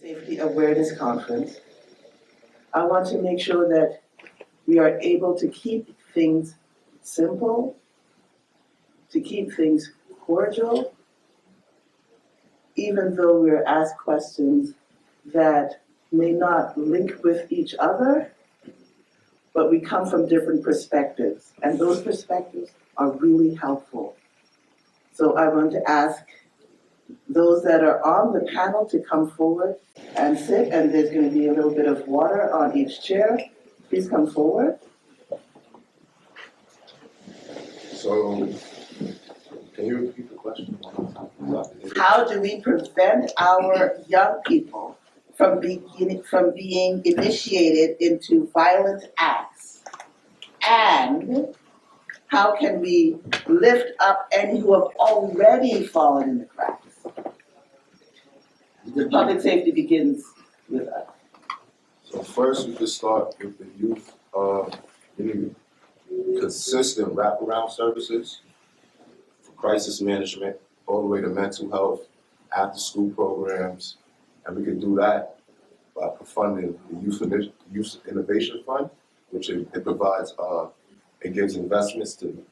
Safety Awareness Conference. I want to make sure that we are able to keep things simple, to keep things cordial, even though we're asked questions that may not link with each other, but we come from different perspectives, and those perspectives are really helpful. So I want to ask those that are on the panel to come forward and sit, and there's going to be a little bit of water on each chair. Please come forward. So, can you repeat the question? How do we prevent our young people from being initiated into violent acts? And how can we lift up any who have already fallen in the cracks? The public safety begins with us. So first, we could start with the youth. We need consistent wraparound services for crisis management, all the way to mental health, after-school programs, and we can do that by funding the Youth Innovation Fund, which it provides. It gives investments to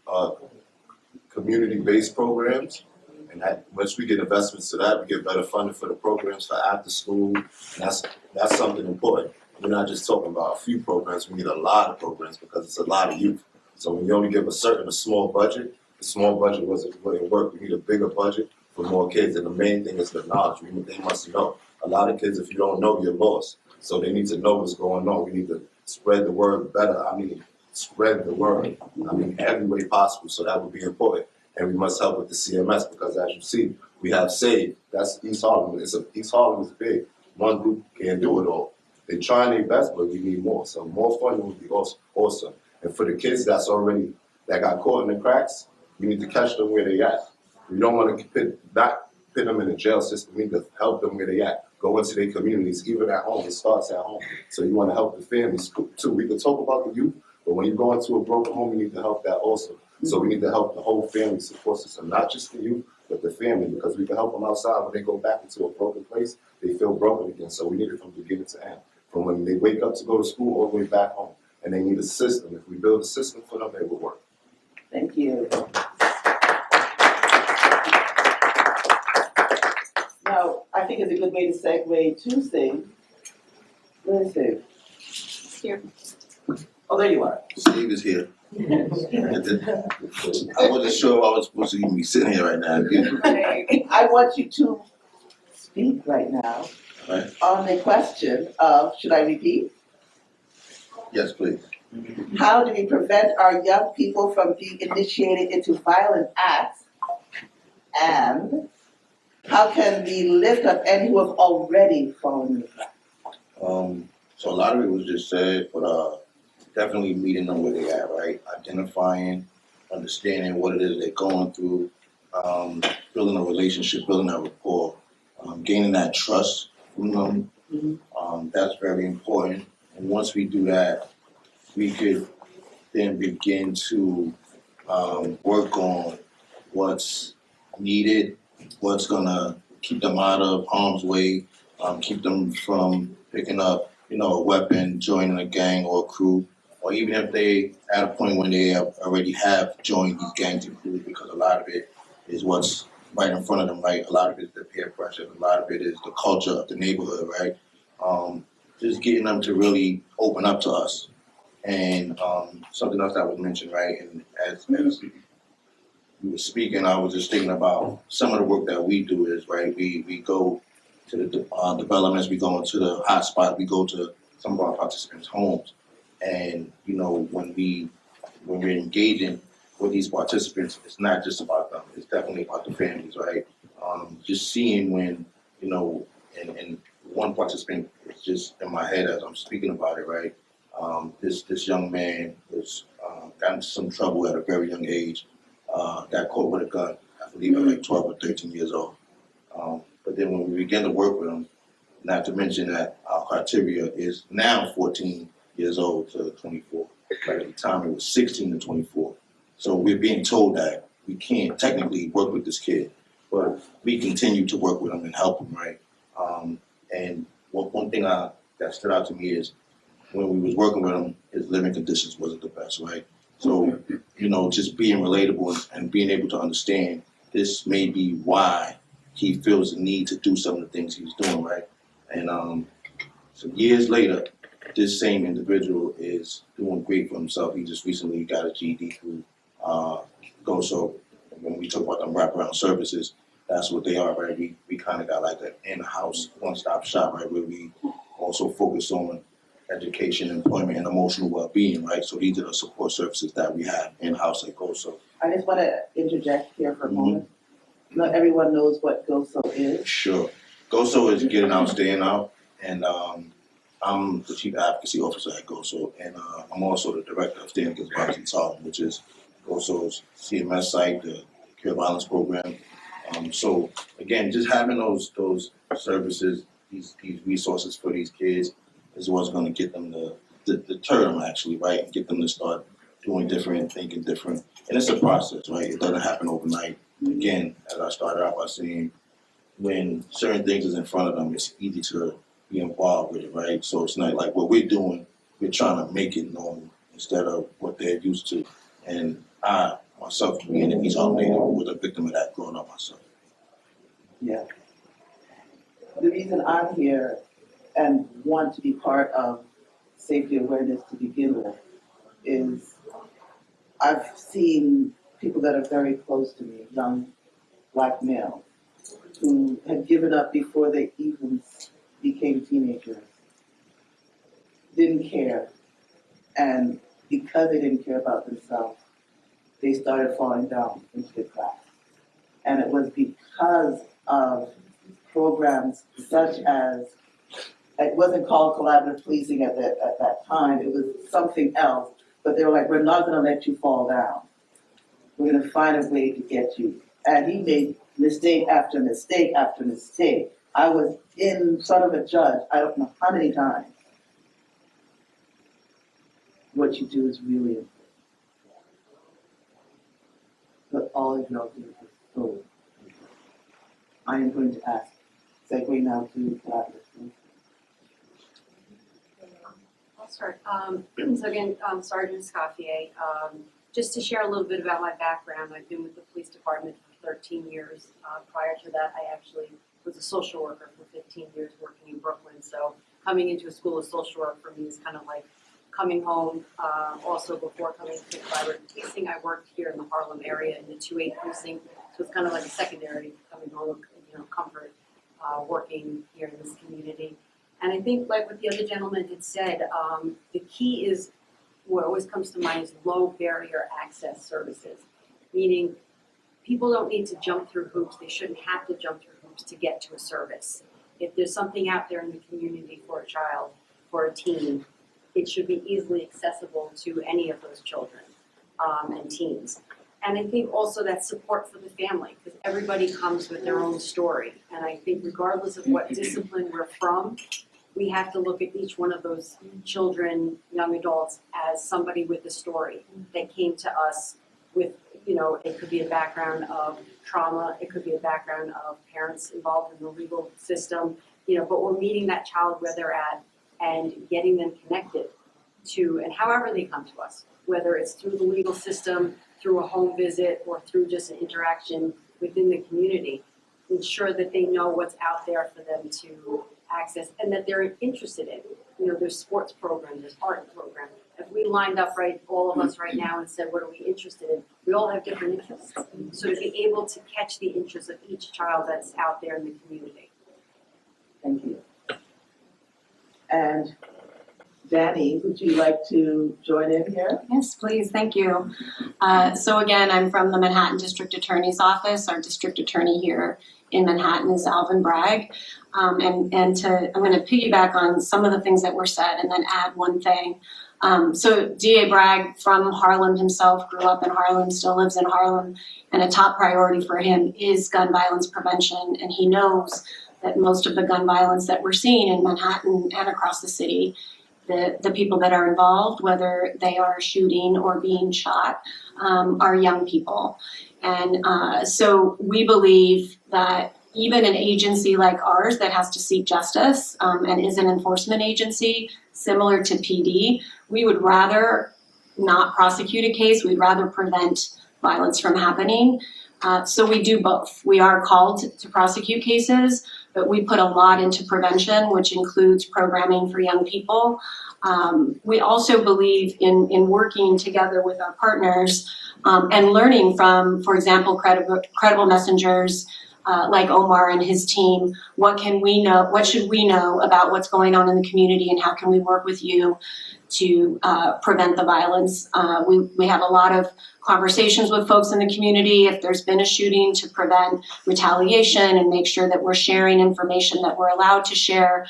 community-based programs, and that once we get investments to that, we get better funding for the programs for after-school, and that's something important. We're not just talking about a few programs, we need a lot of programs because it's a lot of youth. So when you only give a small budget, the small budget wouldn't work. We need a bigger budget for more kids, and the main thing is the knowledge. They must know. A lot of kids, if you don't know, you're lost. So they need to know what's going on. We need to spread the word better. Spread the word. Every way possible. So that would be important. And we must help with the CMS because, as you see, we have S.A.F.E. That's East Harlem. East Harlem is big. One group can't do it all. They're trying their best, but we need more. So more funding would be awesome. And for the kids that got caught in the cracks, we need to catch them where they at. We don't want to put them in the jail system. We need to help them where they at. Go into their communities, even at home. It starts at home. So you want to help the families too. We can talk about the youth, but when you go into a broken home, you need to help that also. So we need to help the whole family support system, not just the youth, but the family, because we can help them outside. When they go back into a broken place, they feel broken again. So we need it from beginning to end, from when they wake up to go to school all the way back home. And they need a system. If we build a system for them, it will work. Thank you. Now, I think it's a good way to segue to sing. Where is Steve? Here. Oh, there you are. Steve is here. I wasn't sure if I was supposed to even be sitting here right now. I want you to speak right now on the question of, should I repeat? Yes, please. How do we prevent our young people from being initiated into violent acts? And how can we lift up any who have already fallen in the cracks? So a lot of it was just said, but definitely meeting them where they at, right? Identifying, understanding what it is they're going through, building a relationship, building that rapport, gaining that trust from them. That's very important. And once we do that, we could then begin to work on what's needed, what's gonna keep them out of harm's way, keep them from picking up, a weapon, joining a gang or a crew, or even if they at a point when they already have joined these gangs and crews, because a lot of it is what's right in front of them, right? A lot of it is the peer pressure, a lot of it is the culture of the neighborhood, right? Just getting them to really open up to us. And something else that was mentioned, right? And as you were speaking, I was just thinking about some of the work that we do is, right, we go to the developments, we go into the hot spot, we go to some of our participants' homes, And, you know, when we're engaging with these participants, it's not just about them, it's definitely about the families, right? Just seeing when, you know, and one participant is just in my head as I'm speaking about it, right? This young man was got into some trouble at a very young age, got caught with a gun, I believe at like 12 or 13 years old. But then when we began to work with him, not to mention that our criteria is now 14 years old to 24. But at the time it was 16 to 24. So we're being told that we can't technically work with this kid, but we continue to work with him and help him, right? And one thing that stood out to me is when we was working with him, his living conditions wasn't the best, right? So, you know, just being relatable and being able to understand this may be why he feels the need to do some of the things he's doing, right? And some years later, this same individual is doing great for himself. He just recently got a GED through GOSO. When we talk about them wraparound services, that's what they are, right? We kind of got like an in-house one-stop shop, right, where we also focus on education, employment, and emotional well-being, right? So these are the support services that we have in-house at GOSO. I just want to interject here for a moment. Not everyone knows what GOSO is. Sure. GOSO is getting out, staying out, and I'm the chief advocacy officer at GOSO, and I'm also the director of Staying Against Violence and Solving, which is GOSO's CMS site, the Cure Violence Program. So again, just having those services, these resources for these kids is what's going to get them to deter them actually, right, and get them to start doing different, thinking different. And it's a process, right? It doesn't happen overnight. Again, as I started out by saying, when certain things is in front of them, it's easy to be involved with it, right? So it's not like what we're doing, we're trying to make it normal instead of what they're used to. And I, myself, being an East Harlem native, was a victim of that growing up myself. Yeah. The reason I'm here and want to be part of safety awareness to begin with is I've seen people that are very close to me, young Black males, who had given up before they even became teenagers, didn't care, and because they didn't care about themselves, they started falling down into the cracks. And it was because of programs such as, it wasn't called collaborative policing at that time, it was something else, but they were like, we're not gonna let you fall down. We're gonna find a way to get you. And he made mistake after mistake after mistake. I was in front of a judge, I don't know how many times. What you do is really important. But all of y'all do is so important. I am going to ask, segue now to collaborative. I'll start. So again, Sergeant S.A.F.E. Just to share a little bit about my background, I've been with the police department for 13 years. Prior to that, I actually was a social worker for 15 years working in Brooklyn. So coming into a school of social work for me is kind of like coming home. Also before coming to collaborative policing, I worked here in the Harlem area in the 2-8 precinct. So it's kind of like a secondary coming home, comfort working here in this community. And I think like what the other gentleman had said, the key is, what always comes to mind is low barrier access services, meaning people don't need to jump through hoops. They shouldn't have to jump through hoops to get to a service. If there's something out there in the community for a child, for a teen, it should be easily accessible to any of those children and teens. And I think also that support for the family, because everybody comes with their own story. And I think regardless of what discipline we're from, we have to look at each one of those children, young adults, as somebody with a story that came to us with, it could be a background of trauma, it could be a background of parents involved in the legal system, but we're meeting that child where they're at and getting them connected to, and however they come to us, whether it's through the legal system, through a home visit, or through just an interaction within the community, ensure that they know what's out there for them to access and that they're interested in. There's sports programs, there's art programs. If we lined up all of us right now and said, what are we interested in? We all have different interests. So to be able to catch the interests of each child that's out there in the community. Thank you. And Danny, would you like to join in here? Yes, please, thank you. So again, I'm from the Manhattan District Attorney's Office. Our district attorney here in Manhattan is Alvin Bragg. I'm gonna piggyback on some of the things that were said and then add one thing. So DA Bragg from Harlem himself, grew up in Harlem, still lives in Harlem, and a top priority for him is gun violence prevention, and he knows that most of the gun violence that we're seeing in Manhattan and across the city, the people that are involved, whether they are shooting or being shot, are young people. And so we believe that even an agency like ours that has to seek justice and is an enforcement agency similar to PD, we would rather not prosecute a case, we'd rather prevent violence from happening. So we do both. We are called to prosecute cases, but we put a lot into prevention, which includes programming for young people. We also believe in working together with our partners and learning from, for example, credible messengers like Omar and his team. What can we know? What should we know about what's going on in the community, and how can we work with you to prevent the violence? We have a lot of conversations with folks in the community if there's been a shooting, to prevent retaliation and make sure that we're sharing information that we're allowed to share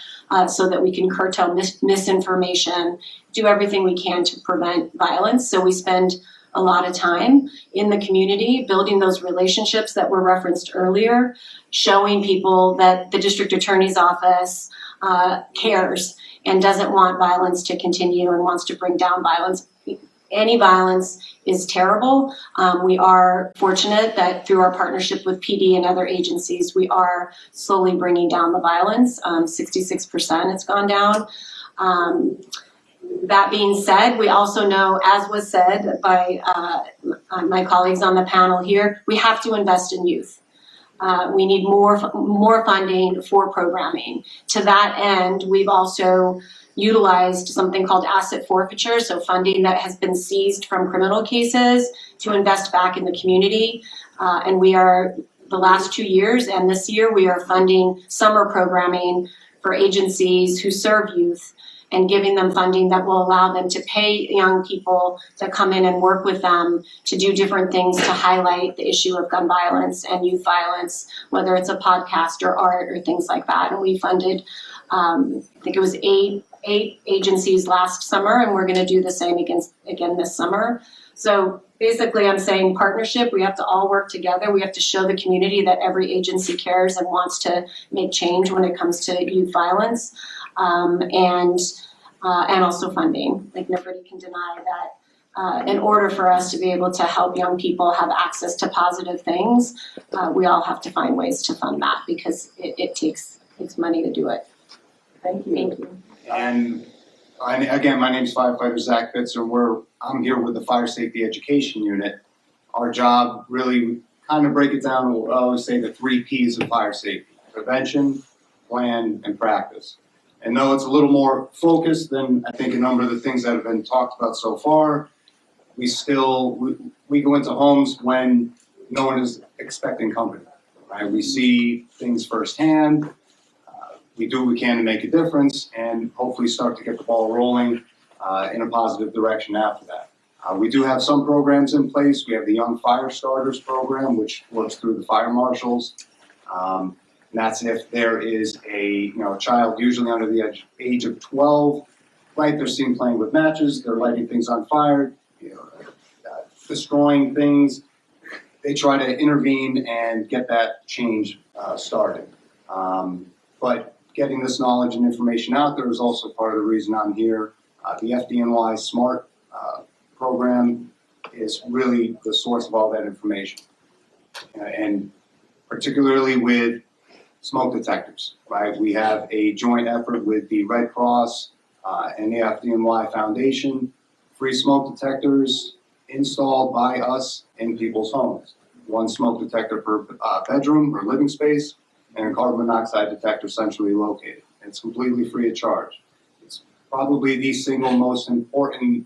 so that we can curtail misinformation, do everything we can to prevent violence. So we spend a lot of time in the community building those relationships that were referenced earlier, showing people that the district attorney's office cares and doesn't want violence to continue and wants to bring down violence. Any violence is terrible. We are fortunate that through our partnership with PD and other agencies, we are slowly bringing down the violence. 66% it's gone down. That being said, we also know, as was said by my colleagues on the panel here, we have to invest in youth. We need more funding for programming. To that end, we've also utilized something called asset forfeiture, so funding that has been seized from criminal cases to invest back in the community. And we are, the last 2 years and this year, we are funding summer programming for agencies who serve youth and giving them funding that will allow them to pay young people to come in and work with them to do different things to highlight the issue of gun violence and youth violence, whether it's a podcast or art or things like that. And we funded, I think it was eight agencies last summer, and we're gonna do the same again this summer. So basically I'm saying partnership, we have to all work together. We have to show the community that every agency cares and wants to make change when it comes to youth violence. And also funding. Like, nobody can deny that in order for us to be able to help young people have access to positive things, we all have to find ways to fund that, because it takes money to do it. Thank you. Thank you. And again, my name is Firefighter Zach Bitzer. I'm here with the Fire Safety Education Unit. Our job, really kind of break it down, I always say the 3 Ps of fire safety: prevention, plan, and practice. And though it's a little more focused than I think a number of the things that have been talked about so far, we go into homes when no one is expecting company, right? We see things firsthand. We do what we can to make a difference and hopefully start to get the ball rolling in a positive direction after that. We do have some programs in place. We have the Young Fire Starters program, which works through the fire marshals. And that's if there is a child, usually under the age of 12, right? They're seen playing with matches, they're lighting things on fire, destroying things. They try to intervene and get that change started. But getting this knowledge and information out there is also part of the reason I'm here. The FDNY SMART program is really the source of all that information. And particularly with smoke detectors, right? We have a joint effort with the Red Cross and the FDNY Foundation, free smoke detectors installed by us in people's homes. 1 smoke detector per bedroom or living space, and a carbon monoxide detector centrally located. It's completely free of charge. It's probably the single most important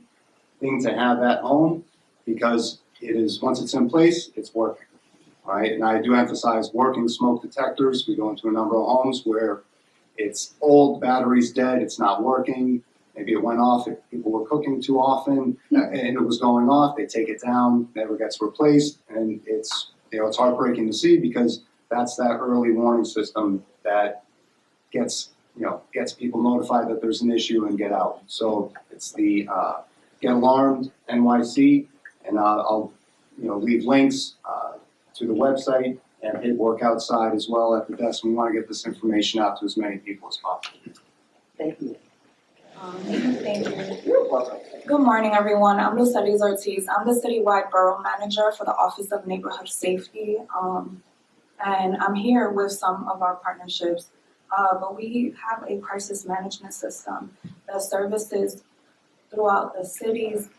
thing to have at home, because it is, once it's in place, it's working. Right, and I do emphasize working smoke detectors. We go into a number of homes where it's old, battery's dead, it's not working, maybe it went off, if people were cooking too often, and it was going off, they take it down, never gets replaced, and it's, it's heartbreaking to see because that's that early warning system that gets people notified that there's an issue and get out. So it's the Get Alarmed NYC, and I'll leave links to the website and paperwork outside as well at the desk. We want to get this information out to as many people as possible. Thank you. Thank you. You're welcome. Good morning, everyone. I'm Lucelies Ortiz. I'm the citywide borough manager for the Office of Neighborhood Safety. And I'm here with some of our partnerships. But we have a crisis management system that services throughout the city's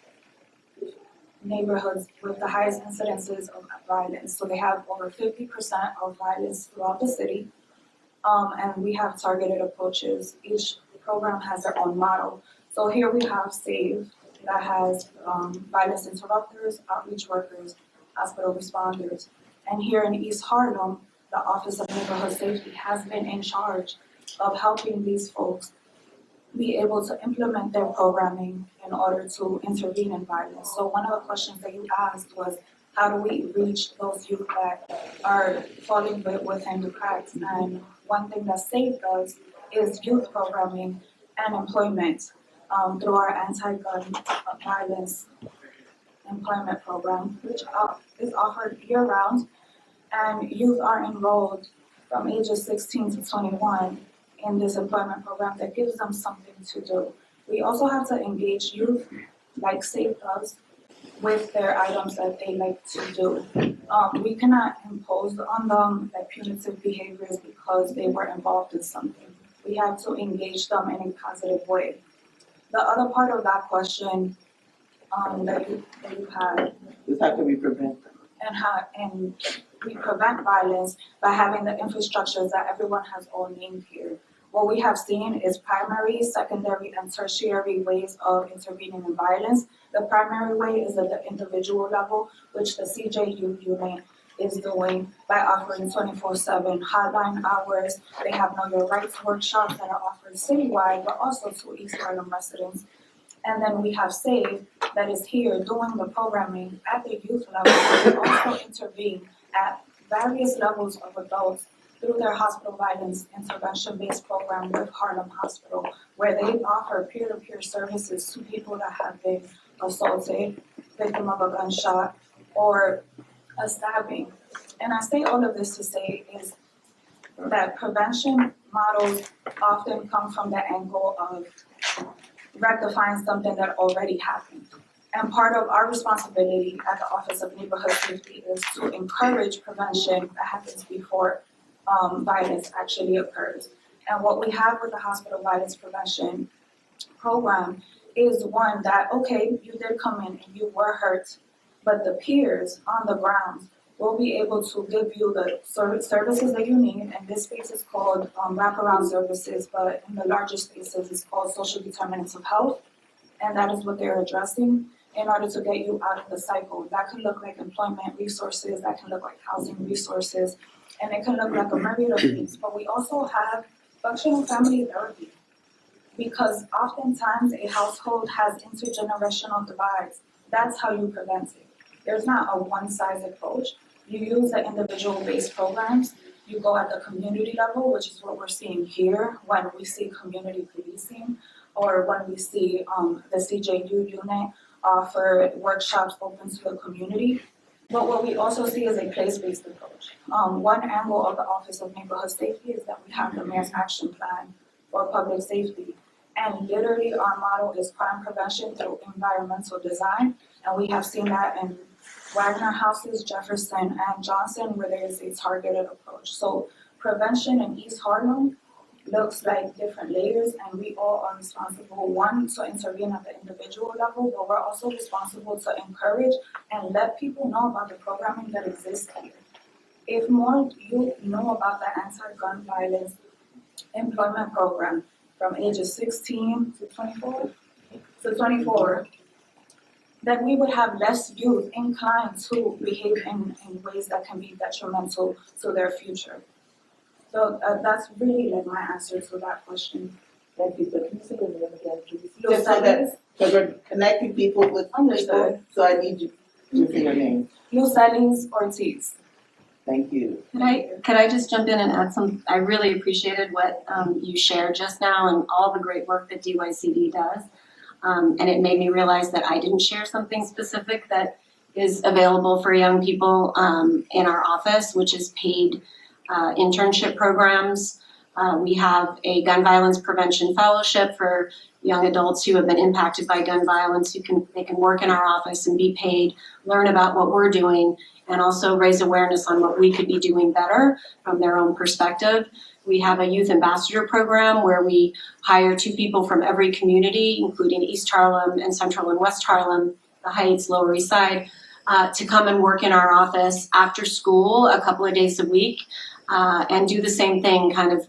neighborhoods with the highest incidences of violence. So they have over 50% of violence throughout the city. And we have targeted approaches. Each program has their own model. So here we have S.A.F.E that has violence interrupters, outreach workers, hospital responders. And here in East Harlem, the Office of Neighborhood Safety has been in charge of helping these folks be able to implement their programming in order to intervene in violence. So one of the questions that you asked was, how do we reach those youth that are falling within the cracks? And one thing that S.A.F.E does is youth programming and employment through our anti-gun violence employment program, which is offered year-round. And youth are enrolled from ages 16 to 21 in this employment program that gives them something to do. We also have to engage youth, like S.A.F.E does, with their items that they like to do. We cannot impose on them like punitive behaviors because they were involved in something. We have to engage them in a positive way. The other part of that question that you had, Is how can we prevent them? and we prevent violence by having the infrastructures that everyone has all named here. What we have seen is primary, secondary, and tertiary ways of intervening in violence. The primary way is at the individual level, which the CJU unit is doing by offering 24/7 hotline hours. They have Know Your Rights workshops that are offered citywide, but also to East Harlem residents. And then we have S.A.F.E that is here doing the programming at the youth level. They also intervene at various levels of adults through their hospital violence intervention-based program with Harlem Hospital, where they offer peer-to-peer services to people that have been assaulted, victim of a gunshot, or a stabbing. And I say all of this to say is that prevention models often come from the angle of rectifying something that already happened. And part of our responsibility at the Office of Neighborhood Safety is to encourage prevention that happens before violence actually occurs. And what we have with the hospital violence prevention program is one that, okay, you did come in and you were hurt, but the peers on the ground will be able to give you the services that you need. And this space is called wraparound services, but in the larger spaces it's called social determinants of health. And that is what they're addressing in order to get you out of the cycle. That could look like employment resources, that can look like housing resources, and it can look like a myriad of things. But we also have functional family therapy, because oftentimes a household has intergenerational divides. That's how you prevent it. There's not a one-size approach. You use the individual-based programs. You go at the community level, which is what we're seeing here when we see community policing, or when we see the CJU unit offer workshops open to the community. But what we also see is a place-based approach. One angle of the Office of Neighborhood Safety is that we have the Mayor's Action Plan for public safety. And literally our model is crime prevention through environmental design. And we have seen that in Wagner houses, Jefferson, and Johnson, where there is a targeted approach. So prevention in East Harlem looks like different layers, and we all are responsible, one, to intervene at the individual level, but we're also responsible to encourage and let people know about the programming that exists here. If more youth know about the anti-gun violence employment program from ages 16 to 24, then we would have less youth inclined to behave in ways that can be detrimental to their future. So that's really like my answer to that question. Thank you, so can you say your name again, please? Lou Just so that, Sellers. because we're connecting people with people, Understood. so I need you to say your name. Lou Sellers Ortiz. Thank you. Could I just jump in and add some, I really appreciated what you shared just now and all the great work that DYCD does. And it made me realize that I didn't share something specific that is available for young people in our office, which is paid internship programs. We have a gun violence prevention fellowship for young adults who have been impacted by gun violence, they can work in our office and be paid, learn about what we're doing, and also raise awareness on what we could be doing better from their own perspective. We have a youth ambassador program where we hire 2 people from every community, including East Harlem and Central and West Harlem, the Heights, Lower East Side, to come and work in our office after school a couple of days a week, and do the same thing, kind of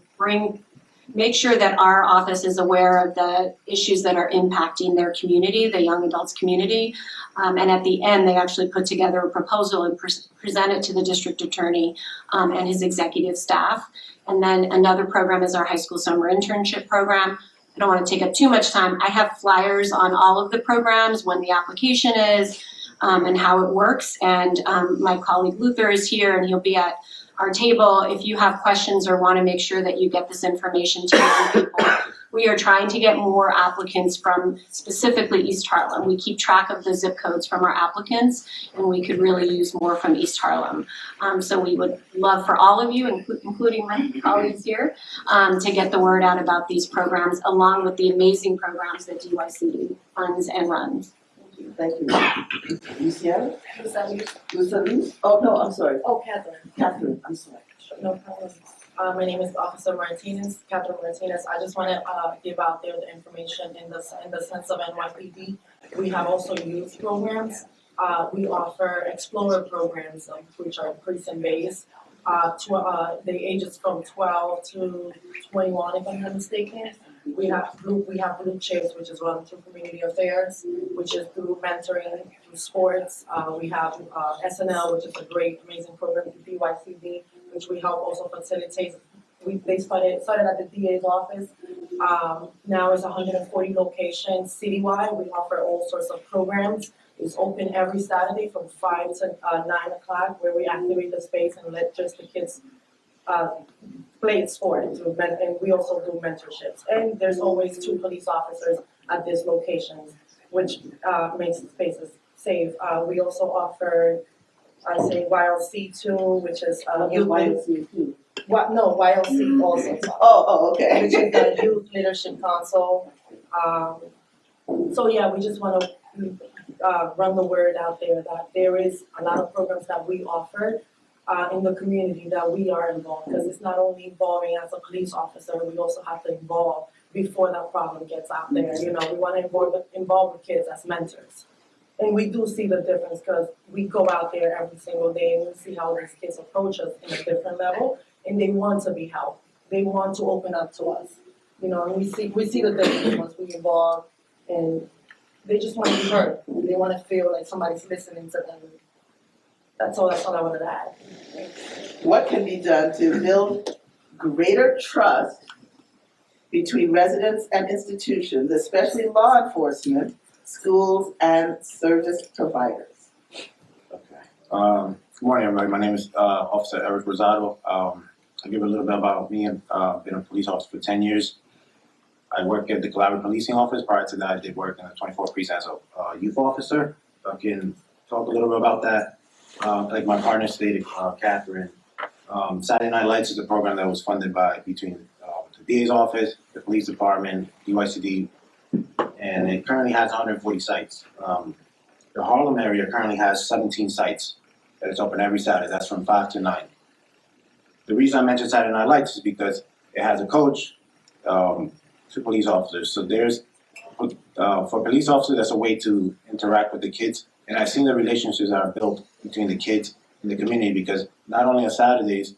make sure that our office is aware of the issues that are impacting their community, the young adults community. And at the end, they actually put together a proposal and present it to the district attorney and his executive staff. And then another program is our high school summer internship program. I don't want to take up too much time. I have flyers on all of the programs, when the application is, and how it works. And my colleague Luther is here and he'll be at our table if you have questions or want to make sure that you get this information to young people. We are trying to get more applicants from specifically East Harlem. We keep track of the zip codes from our applicants, and we could really use more from East Harlem. So we would love for all of you, including my colleagues here, to get the word out about these programs, along with the amazing programs that DYCD funds and runs. Thank you. Luciana? Lou Sellers. Luciana? Oh, no, I'm sorry. Oh, Catherine, Catherine, I'm sorry. no problem. My name is Officer Martinez, Catherine Martinez. I just want to give out there the information in the sense of NYPD. We have also youth programs. We offer Explorer programs, which are precinct-based. The ages from 12 to 21, if I'm not mistaken. We have Blue Chips, which is run through Community Affairs, which is through mentoring, through sports. We have SNL, which is a great, amazing program through DYCD, which we help also facilitate. They started at the DA's office. Now it's 140 locations citywide. We offer all sorts of programs. It's open every Saturday from 5 to 9 o'clock, where we activate the space and let just the kids play sport, and we also do mentorships. And there's always 2 police officers at these locations, which makes the spaces safe. We also offer, YLC too, which is youth. YLC. YLC also. Okay. Which is the Youth Leadership Council. So yeah, we just want to run the word out there that there is a lot of programs that we offer in the community that we are involved, because it's not only involving as a police officer, we also have to involve before that problem gets out there. You know, we want to involve the kids as mentors. And we do see the difference because we go out there every single day and we see how these kids approach us in a different level, and they want to be helped. They want to open up to us. You know, and we see the difference once we involve, and they just want to be heard. They want to feel like somebody's listening to them. That's all I wanted to add. What can be done to build greater trust between residents and institutions, especially law enforcement, schools, and service providers? Good morning, everybody. My name is Officer Eric Rosado. I'll give a little bit about me. I've been a police officer for 10 years. I work at the Collaborative Policing Office. Prior to that, I did work in the 24th precinct as a youth officer. I can talk a little bit about that. Like my partner stated, Catherine, Saturday Night Lights is a program that was funded between the DA's office, the police department, DYCD, and it currently has 140 sites. The Harlem area currently has 17 sites that is open every Saturday. That's from 5 to 9. The reason I mentioned Saturday Night Lights is because it has a coach, 2 police officers. So there's, for police officers, that's a way to interact with the kids. And I've seen the relationships that are built between the kids and the community, because not only on Saturdays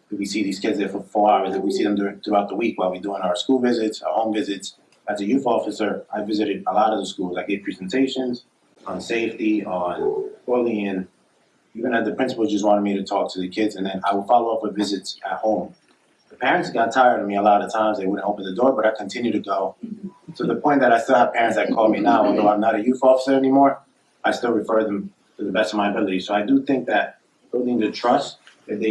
do we see these kids there for 4 hours, but we see them throughout the week while we're doing our school visits, our home visits. As a youth officer, I visited a lot of the schools. I gave presentations on safety, on bullying. Even as the principal just wanted me to talk to the kids, and then I would follow up with visits at home. the parents got tired of me a lot of times. They wouldn't open the door, but I continue to go. To the point that I still have parents that call me now, although I'm not a youth officer anymore, I still refer them to the best of my ability. So I do think that building the trust, that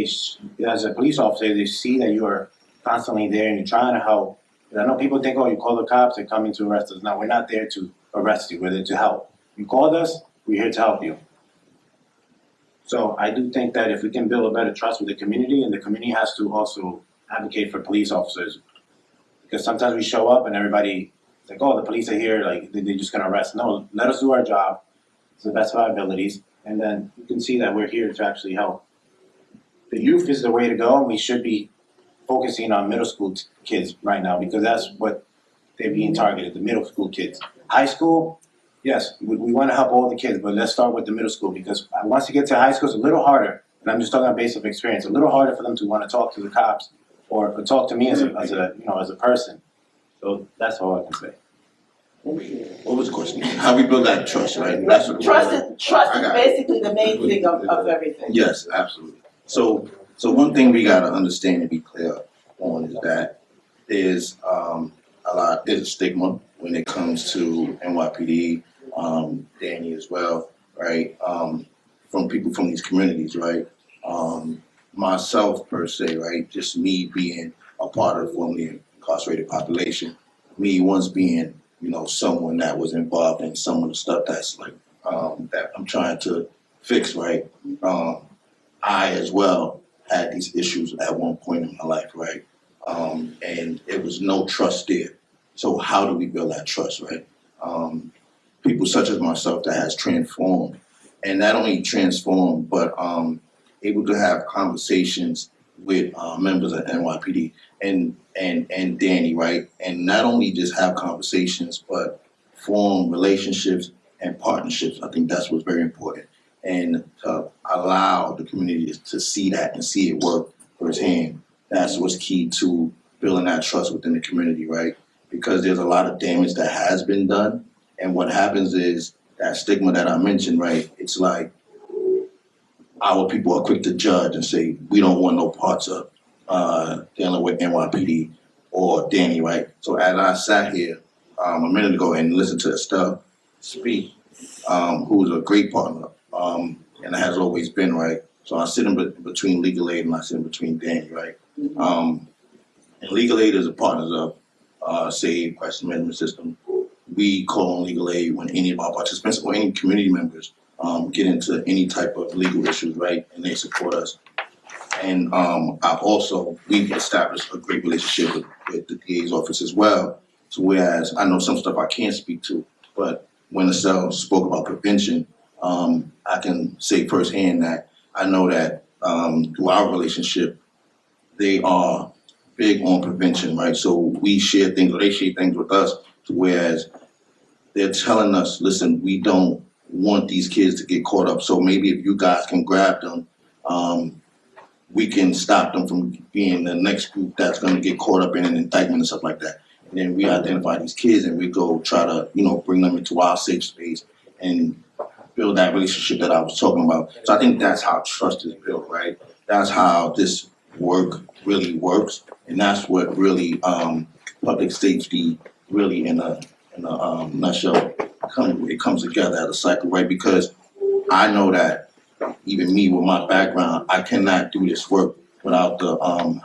as a police officer, they see that you are constantly there and you're trying to help. And I know people think, oh, you call the cops, they're coming to arrest us. No, we're not there to arrest you, we're there to help. You called us, we're here to help you. So I do think that if we can build a better trust with the community, and the community has to also advocate for police officers. Because sometimes we show up and everybody, it's like, oh, the police are here, like, they're just gonna arrest. No, let us do our job to the best of our abilities, and then you can see that we're here to actually help. The youth is the way to go, and we should be focusing on middle school kids right now, because that's what they're being targeted, the middle school kids. High school, yes, we wanna help all the kids, but let's start with the middle school, because once you get to high school, it's a little harder, and I'm just talking on base of experience, a little harder for them to wanna talk to the cops or talk to me as a person. So that's all I can say. Thank you. What was the question? How we build that trust, right? That's what- Trust I is got it. basically the main thing of everything. Yes, absolutely. So one thing we gotta understand and be clear on is that there's there's a stigma when it comes to NYPD, Danny as well, right? From people from these communities, right? Myself per se, right? Just me being a part of the formerly incarcerated population, me once being, someone that was involved in some of the stuff that's like that I'm trying to fix, right? I as well had these issues at one point in my life, right? And it was no trust there. So how do we build that trust, right? People such as myself that has transformed, and not only transformed, but able to have conversations with members of NYPD and Danny, right? And not only just have conversations, but form relationships and partnerships. I think that's what's very important. And to allow the community to see that and see it work firsthand. That's what's key to building that trust within the community, right? Because there's a lot of damage that has been done. And what happens is that stigma that I mentioned, right? It's like our people are quick to judge and say, we don't want no parts of dealing with NYPD or Danny, right? So as I sat here a minute ago and listened to S.A.F.E speak, who's a great partner, and has always been, right? So I sit in between Legal Aid and I sit in between Danny, right? And Legal Aid is a partner of S.A.F.E, Crisis Management System. We call on Legal Aid when any of our participants or any community members get into any type of legal issues, right? And they support us. And we've established a great relationship with the DA's office as well. So whereas I know some stuff I can't speak to, but when Estelle spoke about prevention, I can say firsthand that I know that through our relationship, they are big on prevention, right? So we share things, or they share things with us, whereas they're telling us, listen, we don't want these kids to get caught up. So maybe if you guys can grab them, we can stop them from being the next group that's going to get caught up in an indictment and stuff like that. And then we identify these kids and we go try to, bring them into our safe space and build that relationship that I was talking about. So I think that's how trust is built, right? That's how this work really works, and that's what really public safety really in a nutshell comes together as a cycle, right? Because I know that even me with my background, I cannot do this work without the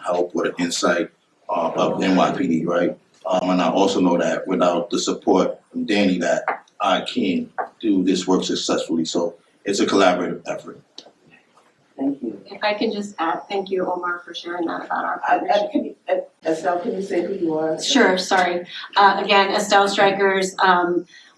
help or the insight of NYPD, right? And I also know that without the support from Danny that I can do this work successfully. So it's a collaborative effort. Thank you. If I can just add, thank you, Omar, for sharing that about our partnership. Estelle, can you say who you are? Sure, sorry. Again, Estelle Strikers,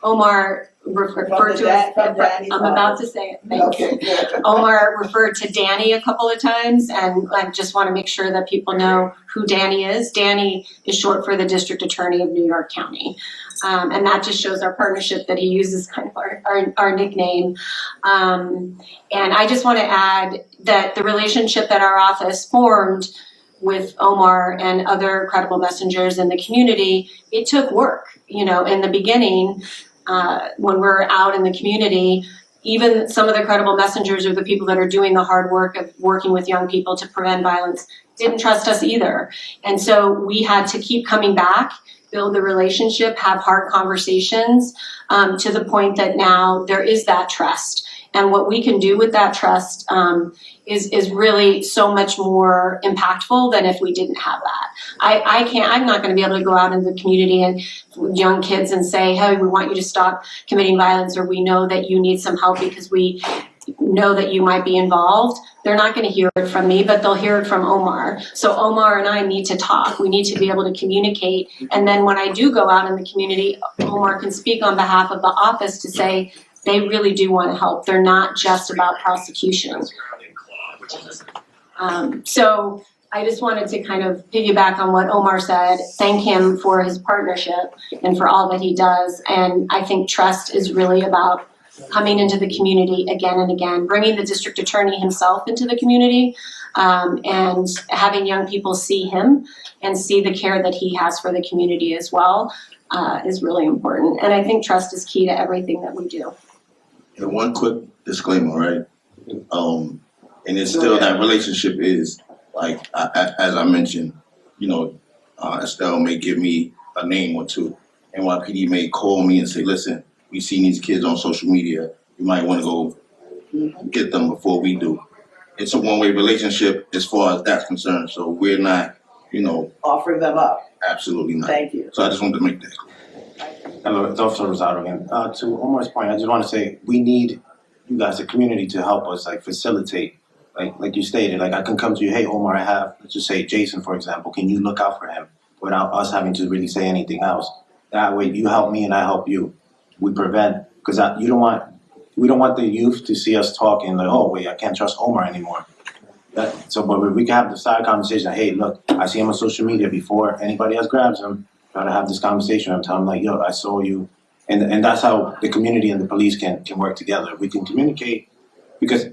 Omar referred to us. From Danny's I'm about to say it, thanks. Okay, good. Omar referred to Danny a couple of times, and I just want to make sure that people know who Danny is. Danny is short for the District Attorney of New York County. And that just shows our partnership that he uses kind of our nickname. And I just want to add that the relationship that our office formed with Omar and other credible messengers in the community, it took work. In the beginning, when we're out in the community, even some of the credible messengers or the people that are doing the hard work of working with young people to prevent violence didn't trust us either. And so we had to keep coming back, build the relationship, have hard conversations, to the point that now there is that trust. And what we can do with that trust is really so much more impactful than if we didn't have that. I'm not gonna be able to go out into the community and young kids and say, hey, we want you to stop committing violence, or we know that you need some help because we know that you might be involved. They're not gonna hear it from me, but they'll hear it from Omar. So Omar and I need to talk. We need to be able to communicate. And then when I do go out in the community, Omar can speak on behalf of the office to say, they really do want to help. They're not just about prosecution. So I just wanted to kind of piggyback on what Omar said, thank him for his partnership and for all that he does. And I think trust is really about coming into the community again and again, bringing the district attorney himself into the community, and having young people see him and see the care that he has for the community as well, is really important. And I think trust is key to everything that we do. And one quick disclaimer, right? And it's still that relationship is like, as I mentioned, you know, Estelle may give me a name or two. NYPD may call me and say, listen, we've seen these kids on social media. You might want to go get them before we do. It's a one-way relationship as far as that's concerned. So we're not, you know, Offering them up. absolutely not. Thank you. So I just wanted to make that clear. Hello, it's Officer Rosado again. To Omar's point, I just want to say we need you guys, the community, to help us like facilitate. Like you stated, like I can come to you, hey Omar, I have, let's just say Jason, for example, can you look out for him without us having to really say anything else? That way you help me and I help you. We prevent, because we don't want the youth to see us talking like, oh wait, I can't trust Omar anymore. But we can have the side conversation, hey look, I see him on social media before anybody else grabs him. Try to have this conversation. I'm telling him like, yo, I saw you, and that's how the community and the police can work together. We can communicate, because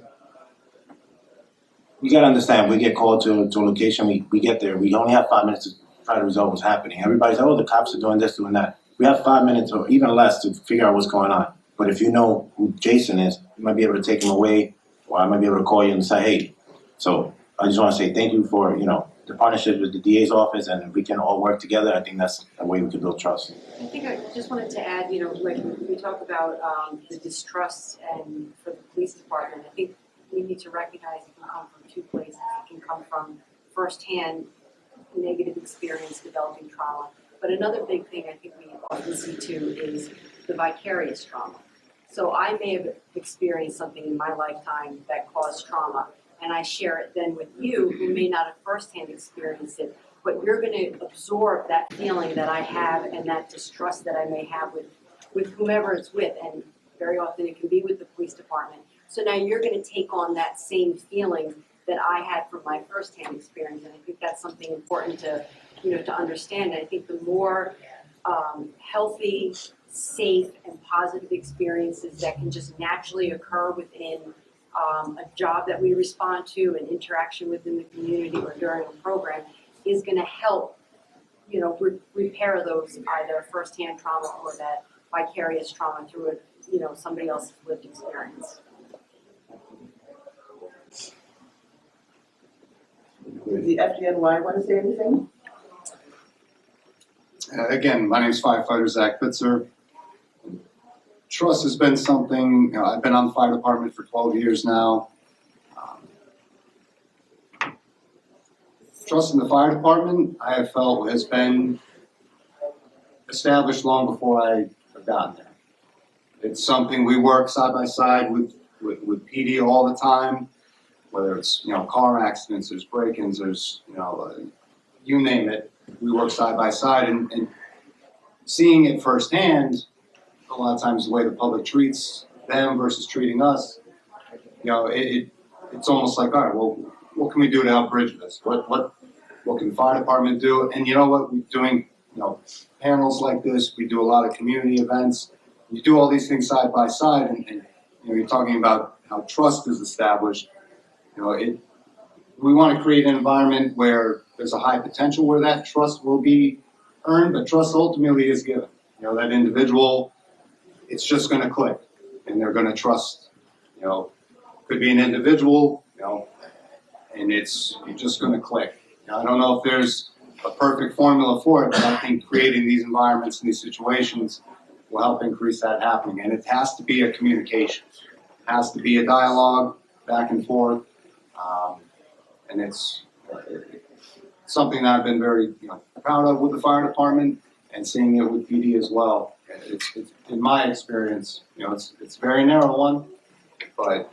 you gotta understand, we get called to a location, we get there, we only have 5 minutes to try to resolve what's happening. Everybody's like, oh, the cops are doing this, doing that. We have 5 minutes or even less to figure out what's going on. But if you know who Jason is, you might be able to take him away, or I might be able to call you and say, hey. So I just wanna say thank you for, you know, the partnership with the DA's office, and if we can all work together, I think that's the way we can build trust. I think I just wanted to add, you know, like we talk about the distrust and for the police department, I think we need to recognize it can come from two places. It can come from firsthand negative experience developing trauma. But another big thing I think we often see too is the vicarious trauma. So I may have experienced something in my lifetime that caused trauma, and I share it then with you who may not have firsthand experienced it, but you're gonna absorb that feeling that I have and that distrust that I may have with whomever it's with, and very often it can be with the police department. So now you're gonna take on that same feeling that I had from my firsthand experience, and I think that's something important to, you know, to understand. I think the more healthy, safe, and positive experiences that can just naturally occur within a job that we respond to, an interaction within the community or during a program, is gonna help, you know, repair those either firsthand trauma or that vicarious trauma through you know, somebody else's lived experience. Does the FDNY want to say anything? Again, my name is Firefighter Zach Bitzer. Trust has been something, you know, I've been on the fire department for 12 years now. Trust in the fire department, I have felt, has been established long before I have gotten there. It's something we work side by side with PD all the time, whether it's, you know, car accidents, there's break-ins, there's, you know, you name it, we work side by side, and seeing it firsthand, a lot of times the way the public treats them versus treating us, you know, it's almost like, all right, well, what can we do to help bridge this? What can the fire department do? And you know what, we're doing, you know, panels like this, we do a lot of community events, you do all these things side by side, and you know, you're talking about how trust is established. You know, we want to create an environment where there's a high potential where that trust will be earned, but trust ultimately is given. You know, that individual, it's just going to click, and they're going to trust you know, could be an individual, you know, and you're just gonna click. Now, I don't know if there's a perfect formula for it, but I think creating these environments and these situations will help increase that happening. And it has to be a communication. It has to be a dialogue back and forth. And it's something that I've been very, proud of with the fire department and seeing it with PD as well. It's in my experience, it's a very narrow one, but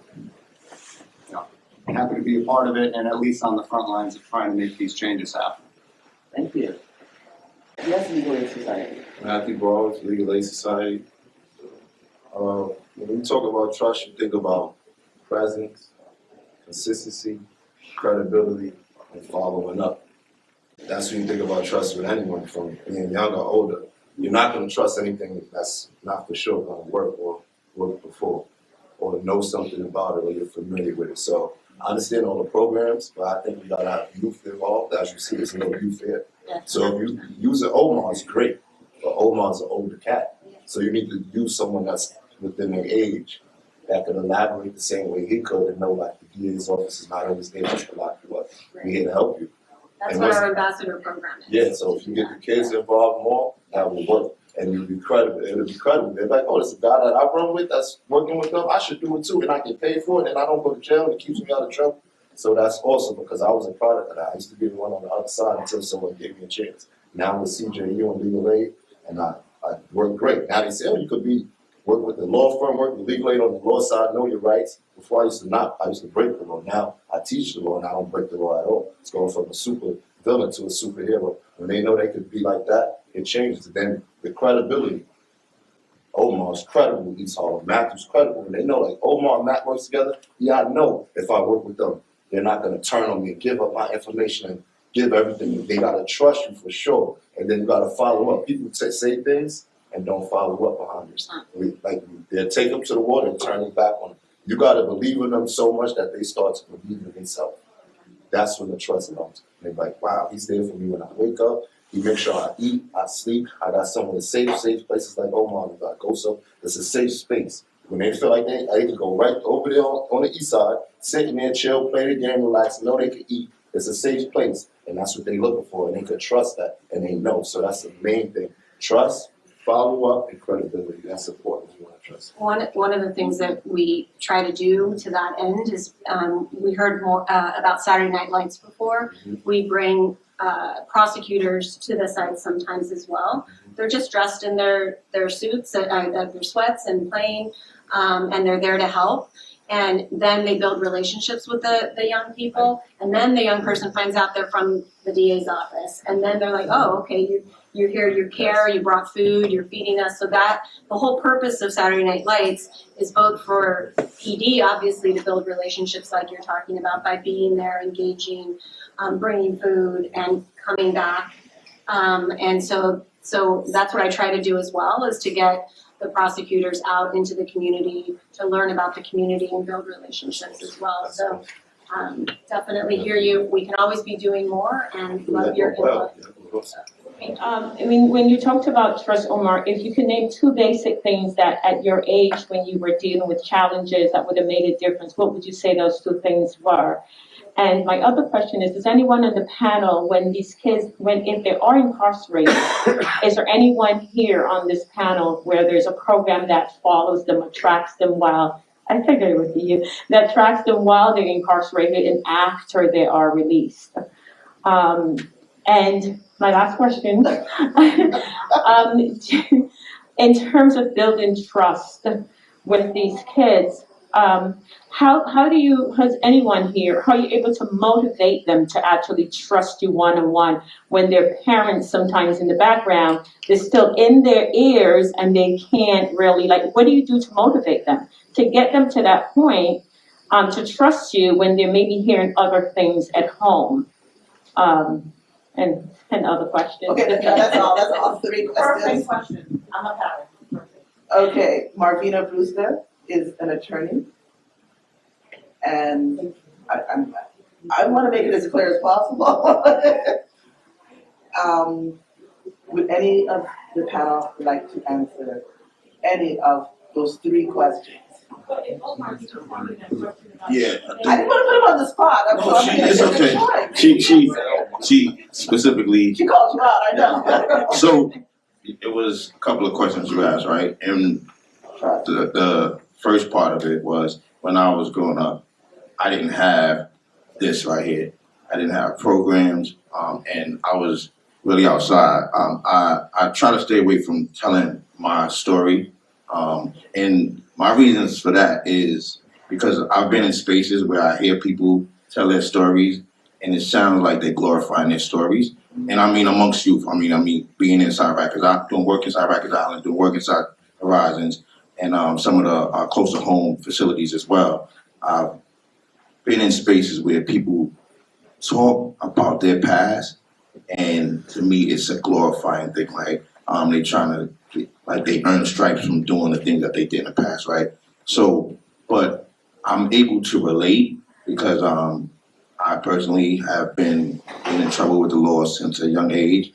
I'm happy to be a part of it and at least on the front lines of trying to make these changes happen. Thank you. Yes, Legal Aid Society. Matthew Brawls, Legal Aid Society. When we talk about trust, you think about presence, consistency, credibility, and following up. That's when you think about trust with anyone, from being young or older. You're not going to trust anything that's not for sure going to work or work before, or know something about it or you're familiar with it. So I understand all the programs, but I think we got to have youth involved. As you see, there's no youth here. So if you use an Omar, it's great, but Omar's an older cat. So you need to use someone that's within their age that could elaborate the same way he could and know, like, the DA's office is not always there just to lock you up. We're here to help you. That's And what what's- our ambassador program is. Yeah, so if you get the kids involved more, that will work. And you'll be credible. It'll be credible. They're like, oh, this is a guy that I run with that's working with them. I should do it too. And I get paid for it and I don't go to jail and it keeps me out of trouble. So that's awesome because I was a product of that. I used to be the one on the other side until someone gave me a chance. Now with CJU and Legal Aid, and I work great. Now they say, oh, you could work with the law firm, work with Legal Aid on the law side, know your rights. Before I used to not. I used to break the law. Now I teach the law and I don't break the law at all. It's going from a super villain to a superhero. When they know they could be like that, it changes. Then the credibility. Omar's credible, East Harlem. Matthew's credible. And they know, like, Omar and Matt works together. Yeah, I know if I work with them, they're not going to turn on me and give up my information and give everything. They got to trust you for sure. And then you got to follow up. People say things and don't follow up behind this. They'll take them to the water and turn them back on them. You got to believe in them so much that they start to believe in themselves. That's when the trust comes. They're like, wow, he's there for me when I wake up. He makes sure I eat, I sleep. I got some of the safe places like Omar. I go so it's a safe space. When they feel like I can go right over there on the east side, sit in there, chill, play the game, relax, know they can eat. It's a safe place, and that's what they're looking for, and they can trust that, and they know. So that's the main thing: trust, follow up, and credibility. That's important if you want to trust. One of the things that we try to do to that end is, we heard more about Saturday Night Lights before. We bring prosecutors to the site sometimes as well. They're just dressed in their suits, their sweats and plain, and they're there to help. And then they build relationships with the young people, and then the young person finds out they're from the DA's office, and then they're like, oh, okay, you're here, you care, you brought food, you're feeding us. So that the whole purpose of Saturday Night Lights is both for PD, obviously, to build relationships like you're talking about by being there, engaging, bringing food, and coming back. And so that's what I try to do as well, is to get the prosecutors out into the community to learn about the community and build relationships as well. So definitely hear you. We can always be doing more and love your input. When you talked about trust, Omar, if you could name two basic things that at your age when you were dealing with challenges that would have made a difference, what would you say those two things were? And my other question is, does anyone on the panel, when these kids, if they are incarcerated, is there anyone here on this panel where there's a program that follows them or tracks them while, I figured it would be you, that tracks them while they're incarcerated and after they are released? And my last question, in terms of building trust with these kids, has anyone here, how are you able to motivate them to actually trust you one-on-one when their parents sometimes in the background, they're still in their ears and they can't really, what do you do to motivate them? To get them to that point, to trust you when they may be hearing other things at home? And other questions. Okay, that's all 3 questions. Perfect question. I'm a parent. Perfect. Okay, Marvina Brewster is an attorney. And I want to make it as clear as possible. Would any of the panel like to answer any of those 3 questions? Yeah. I didn't wanna put him on the spot, I'm No, sorry. it's okay. She specifically, She called you out, I know. so it was a couple of questions you asked, right? And the first part of it was when I was growing up, I didn't have this right here. I didn't have programs, and I was really outside. I try to stay away from telling my story, and my reasons for that is because I've been in spaces where I hear people tell their stories, and it sounds like they're glorifying their stories. And I mean amongst youth. I mean being inside Rikers Island, doing work inside Rikers Island, doing work inside Horizons, and some of the closer home facilities as well. I've been in spaces where people talk about their past, and to me, it's a glorifying thing. Like they trying to like they earn stripes from doing the things that they did in the past, right? So, but I'm able to relate because I personally have been in trouble with the law since a young age,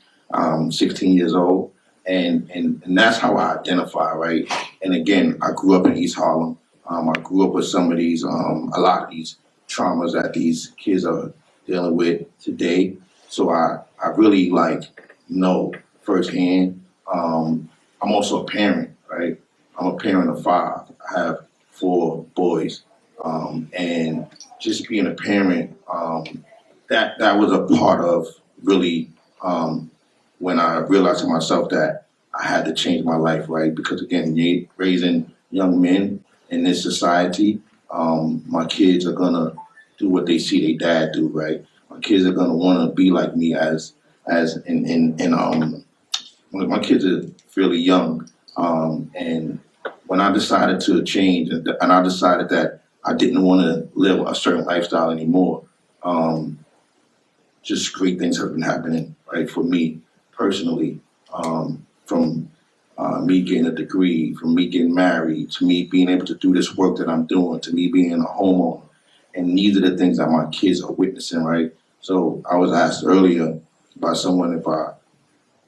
16 years old, and that's how I identify, right? And again, I grew up in East Harlem. I grew up with some of these, a lot of these traumas that these kids are dealing with today. So I really like know firsthand. I'm also a parent, right? I'm a parent of 5. I have 4 boys, and just being a parent, that was a part of really when I realized to myself that I had to change my life, right? Because again, raising young men in this society, my kids are gonna do what they see their dad do, right? My kids are gonna want to be like me as when my kids are fairly young, and when I decided to change and I decided that I didn't want to live a certain lifestyle anymore, just great things have been happening, right, for me personally, from me getting a degree, from me getting married, to me being able to do this work that I'm doing, to me being a homeowner. And these are the things that my kids are witnessing, right? So I was asked earlier by someone if I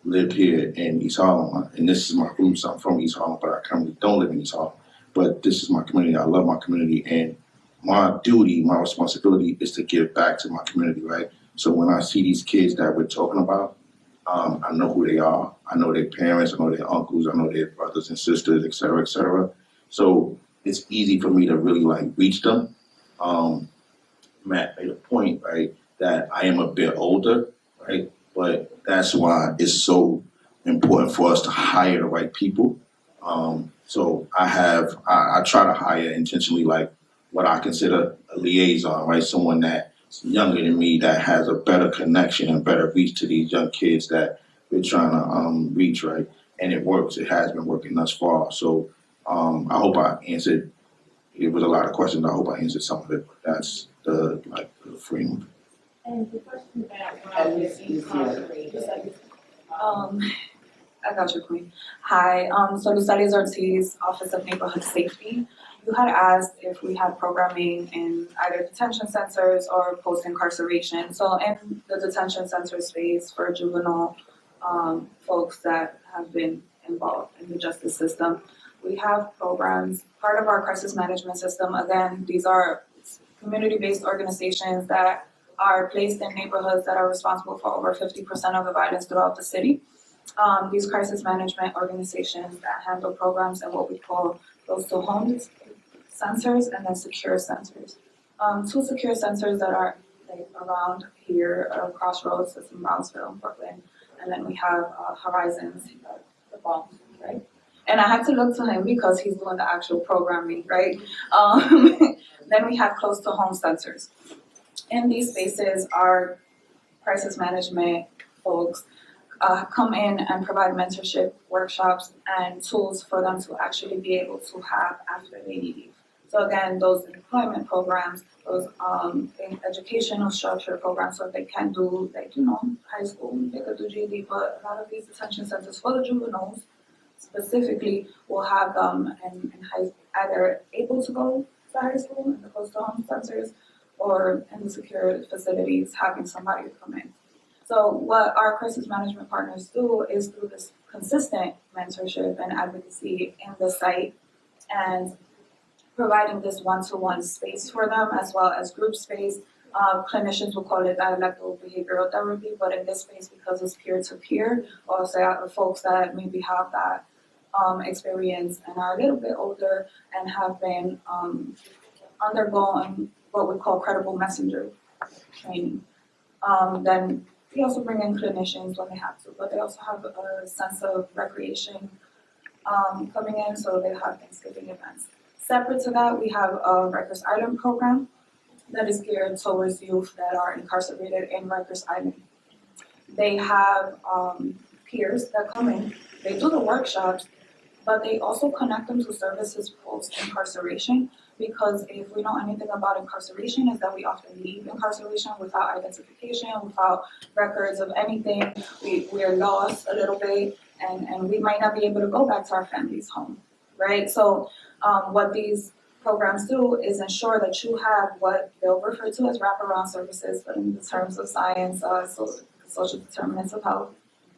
lived here in East Harlem, and this is my roots. I'm from East Harlem, but I currently don't live in East Harlem. But this is my community. I love my community, and my duty, my responsibility is to give back to my community, right? So when I see these kids that we're talking about, I know who they are. I know their parents. I know their uncles. I know their brothers and sisters, et cetera, et cetera. So it's easy for me to really like reach them. Matt made a point, right, that I am a bit older, right? But that's why it's so important for us to hire the right people. So I try to hire intentionally like what I consider a liaison, right? Someone that's younger than me that has a better connection and better reach to these young kids that we're trying to reach, right? And it works. It has been working thus far. So I hope I answered. It was a lot of questions. I hope I answered some of it. But that's the framework. And the question that And Miss I got your point. Hi, so Lucelia Ortiz, Office of Neighborhood Safety. You had asked if we had programming in either detention centers or post-incarceration. So in the detention center space for juvenile folks that have been involved in the justice system, we have programs. Part of our crisis management system, again, these are community-based organizations that are placed in neighborhoods that are responsible for over 50% of the violence throughout the city. These crisis management organizations that handle programs and what we call close to home sensors and then secure sensors. 2 secure sensors that are like around here, Crossroads, it's in Brownsville, Brooklyn, and then we have Horizons, the Bronx, right? And I had to look to him because he's doing the actual programming, right? Then we have close to home sensors. In these spaces, our crisis management folks come in and provide mentorship workshops and tools for them to actually be able to have after they leave. So again, those employment programs, those educational structure programs, so they can do like, high school, they could do GED, but a lot of these detention centers for the juveniles specifically will have them in either able to go to high school in the close to home centers or in the secure facilities having somebody come in. So what our crisis management partners do is through this consistent mentorship and advocacy in the site and providing this one-to-one space for them as well as group space. Clinicians will call it dialectical behavioral therapy, but in this space, because it's peer-to-peer, or say folks that maybe have that experience and are a little bit older and have been undergoing what we call credible messenger training. Then we also bring in clinicians when they have to, but they also have a sense of recreation coming in, so they have Thanksgiving events. Separate to that, we have a Rikers Island program that is geared towards youth that are incarcerated in Rikers Island. They have peers that come in, they do the workshops, but they also connect them to services post-incarceration, because if we know anything about incarceration is that we often leave incarceration without identification, without records of anything. We're lost a little bit and we might not be able to go back to our family's home, right? So what these programs do is ensure that you have what they'll refer to as wraparound services, but in the terms of science, social determinants of health.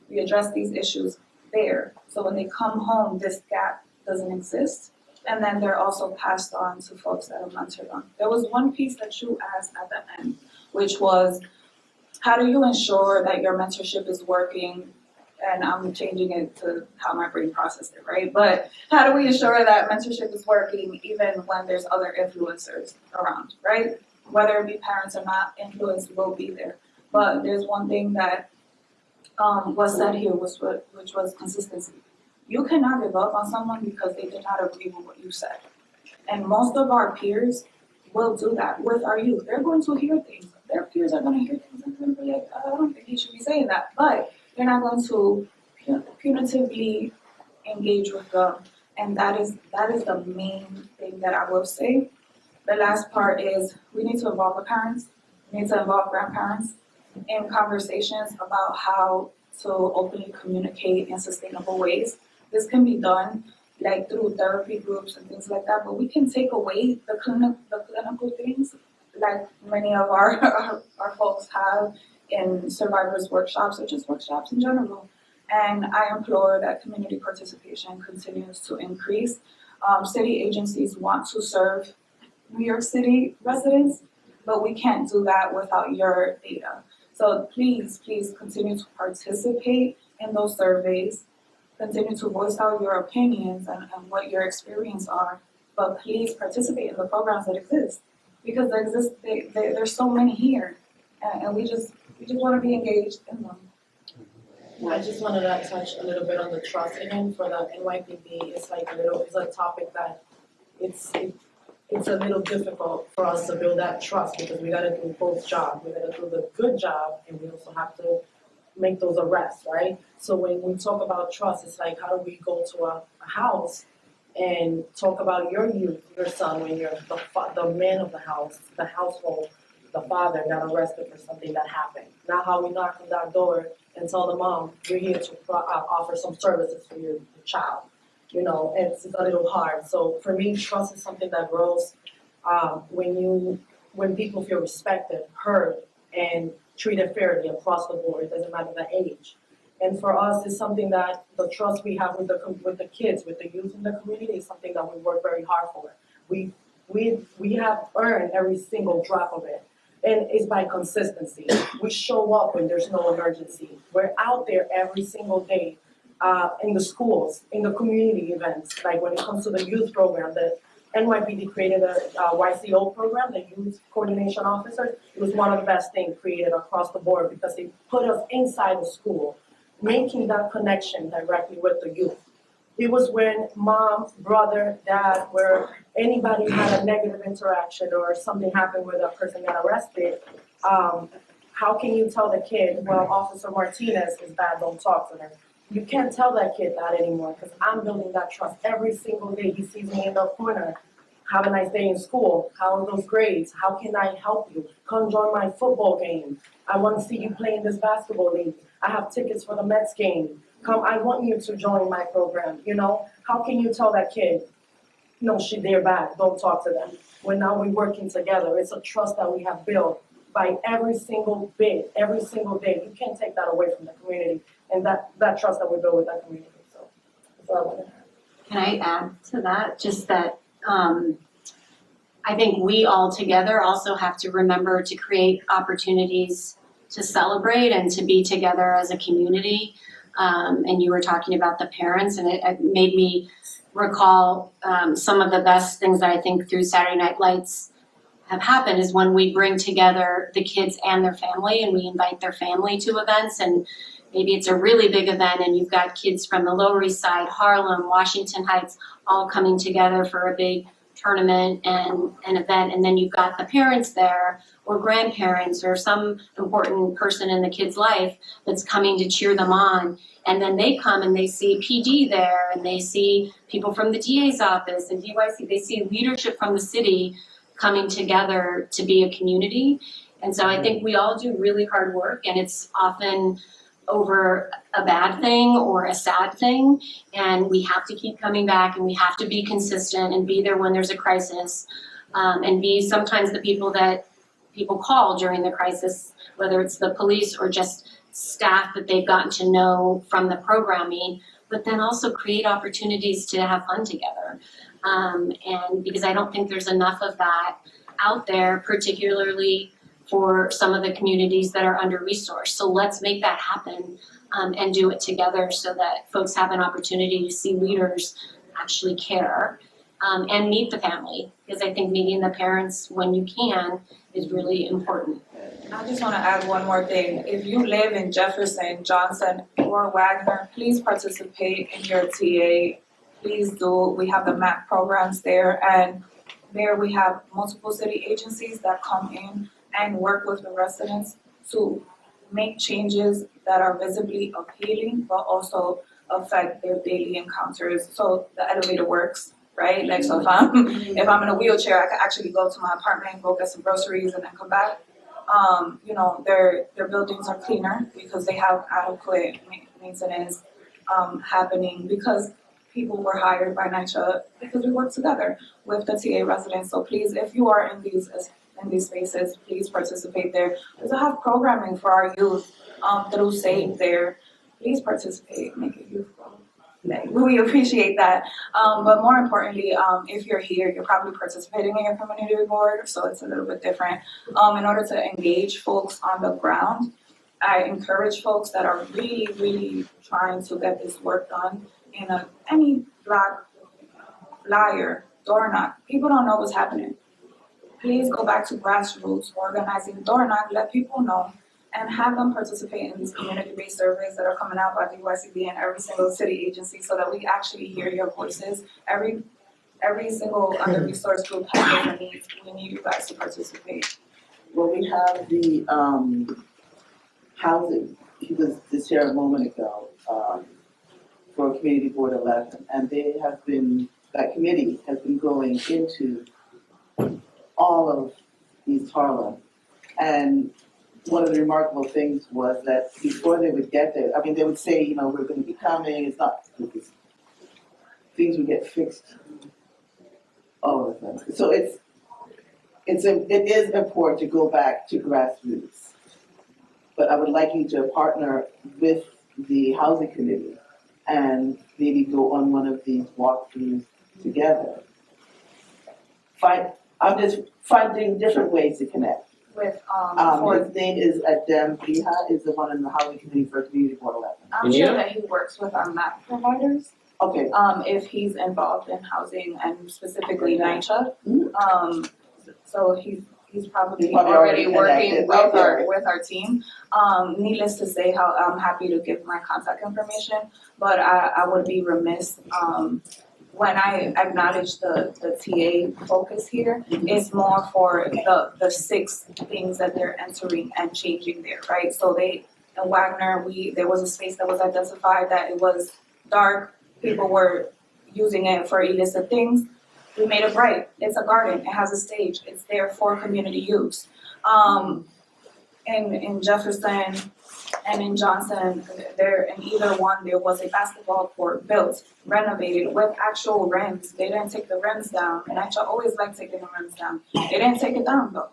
We address these issues there. So when they come home, this gap doesn't exist. And then they're also passed on to folks that are mentored on. There was one piece that you asked at the end, which was, how do you ensure that your mentorship is working? And I'm changing it to how my brain processed it, right? But how do we ensure that mentorship is working even when there's other influencers around, right? Whether it be parents or not, influence will be there. But there's one thing that was said here, which was consistency. You cannot give up on someone because they did not agree with what you said. And most of our peers will do that with our youth. They're going to hear things. Their peers are going to hear things and they're going to be like, I don't think he should be saying that. But they're not going to punitively engage with them. And that is the main thing that I will say. The last part is we need to involve the parents. We need to involve grandparents in conversations about how to openly communicate in sustainable ways. This can be done like through therapy groups and things like that, but we can take away the clinical things like many of our folks have in survivors workshops or just workshops in general. And I implore that community participation continues to increase. City agencies want to serve New York City residents, but we can't do that without your data. So please continue to participate in those surveys. Continue to voice out your opinions and what your experience are, but please participate in the programs that exist, because there's so many here, and we just want to be engaged in them. I just wanted to touch a little bit on the trust again for the NYPD. It's a topic that it's a little difficult for us to build that trust, because we gotta do both jobs. We gotta do the good job and we also have to make those arrests, right? So when we talk about trust, it's like, how do we go to a house and talk about your youth, your son, when you're the man of the house, the household, the father got arrested for something that happened. Now how we knock on that door and tell the mom, we're here to offer some services for your child. You know, it's a little hard. So for me, trust is something that grows when people feel respected, heard, and treated fairly across the board. It doesn't matter the age. And for us, it's something that the trust we have with the kids, with the youth in the community, is something that we work very hard for. We have earned every single drop of it, and it's by consistency. We show up when there's no emergency. We're out there every single day, in the schools, in the community events. Like when it comes to the youth program, the NYPD created a YCO program, the Youth Coordination Officers. It was one of the best things created across the board, because they put us inside the school, making that connection directly with the youth. It was when mom, brother, dad, where anybody had a negative interaction or something happened where that person got arrested, how can you tell the kid, well, Officer Martinez is bad, don't talk to her? You can't tell that kid that anymore, because I'm building that trust every single day. He sees me in the corner. Have a nice day in school. How are those grades? How can I help you? Come join my football game. I want to see you play in this basketball league. I have tickets for the Mets game. Come, I want you to join my program. You know, how can you tell that kid, no, they're bad, don't talk to them? When now we're working together, it's a trust that we have built by every single bit, every single day. You can't take that away from the community, and that trust that we build with that community. So that's all I want to add. Can I add to that? Just that I think we all together also have to remember to create opportunities to celebrate and to be together as a community. And you were talking about the parents, and it made me recall some of the best things that I think through Saturday Night Lights have happened is when we bring together the kids and their family, and we invite their family to events, and maybe it's a really big event and you've got kids from the Lower East Side, Harlem, Washington Heights, all coming together for a big tournament and an event, and then you've got the parents there or grandparents or some important person in the kid's life that's coming to cheer them on, and then they come and they see PD there and they see people from the DA's office and DYC, they see leadership from the city coming together to be a community. And so I think we all do really hard work, and it's often over a bad thing or a sad thing, and we have to keep coming back and we have to be consistent and be there when there's a crisis, and be sometimes the people that people call during the crisis, whether it's the police or just staff that they've gotten to know from the programming, but then also create opportunities to have fun together. And because I don't think there's enough of that out there, particularly for some of the communities that are under-resourced. So let's make that happen, and do it together so that folks have an opportunity to see leaders actually care, and meet the family. Because I think meeting the parents when you can is really important. I just want to add one more thing. If you live in Jefferson, Johnson, or Wagner, please participate in your TA. Please do. We have the MAP programs there, and there we have multiple city agencies that come in and work with the residents to make changes that are visibly appealing, but also affect their daily encounters. So the elevator works, right? Like, so if I'm in a wheelchair, I can actually go to my apartment, go get some groceries, and then come back. You know, their buildings are cleaner because they have adequate maintenance happening, because people were hired by NYCHA because we work together with the TA residents. So please, if you are in these spaces, please participate there. Because I have programming for our youth through S.A.F.E there. Please participate, make it youthful. We appreciate that. But more importantly, if you're here, you're probably participating in your community board, so it's a little bit different. In order to engage folks on the ground, I encourage folks that are really, really trying to get this work done in any black flyer, door knock. People don't know what's happening. Please go back to grassroots, organizing door knock, let people know, and have them participate in these community-based surveys that are coming out by DYCB and every single city agency, so that we actually hear your voices. Every single under-resourced group has different needs. We need you guys to participate. Well, we have the housing, he was just here a moment ago, for Community Board 11, and that committee has been going into all of East Harlem. And one of the remarkable things was that before they would get there, I mean, they would say, you know, we're gonna be coming, it's not, things would get fixed all of them. So it is important to go back to grassroots. But I would like you to partner with the housing committee and maybe go on one of these walkthroughs together. I'm just finding different ways to connect. With, His name is Adem Biha, is the one in the housing committee for Community Board 11. I'm sure that he works with our MAP providers. Okay. If he's involved in housing and specifically NYCHA. So he's probably already working with our team. Needless to say, how I'm happy to give my contact information, but I would be remiss when I acknowledge the TA focus here. It's more for the 6 things that they're entering and changing there, right? So in Wagner, there was a space that was identified that it was dark, people were using it for illicit things. We made it bright. It's a garden. It has a stage. It's there for community use. In Jefferson and in Johnson, in either one, there was a basketball court built, renovated with actual rims. They didn't take the rims down, and I always like taking the rims down. They didn't take it down though.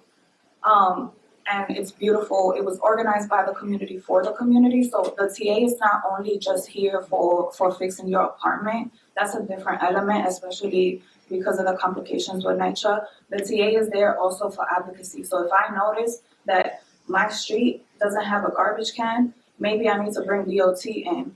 And it's beautiful. It was organized by the community for the community. So the TA is not only just here for fixing your apartment. That's a different element, especially because of the complications with NYCHA. The TA is there also for advocacy. So if I notice that my street doesn't have a garbage can, maybe I need to bring DOT in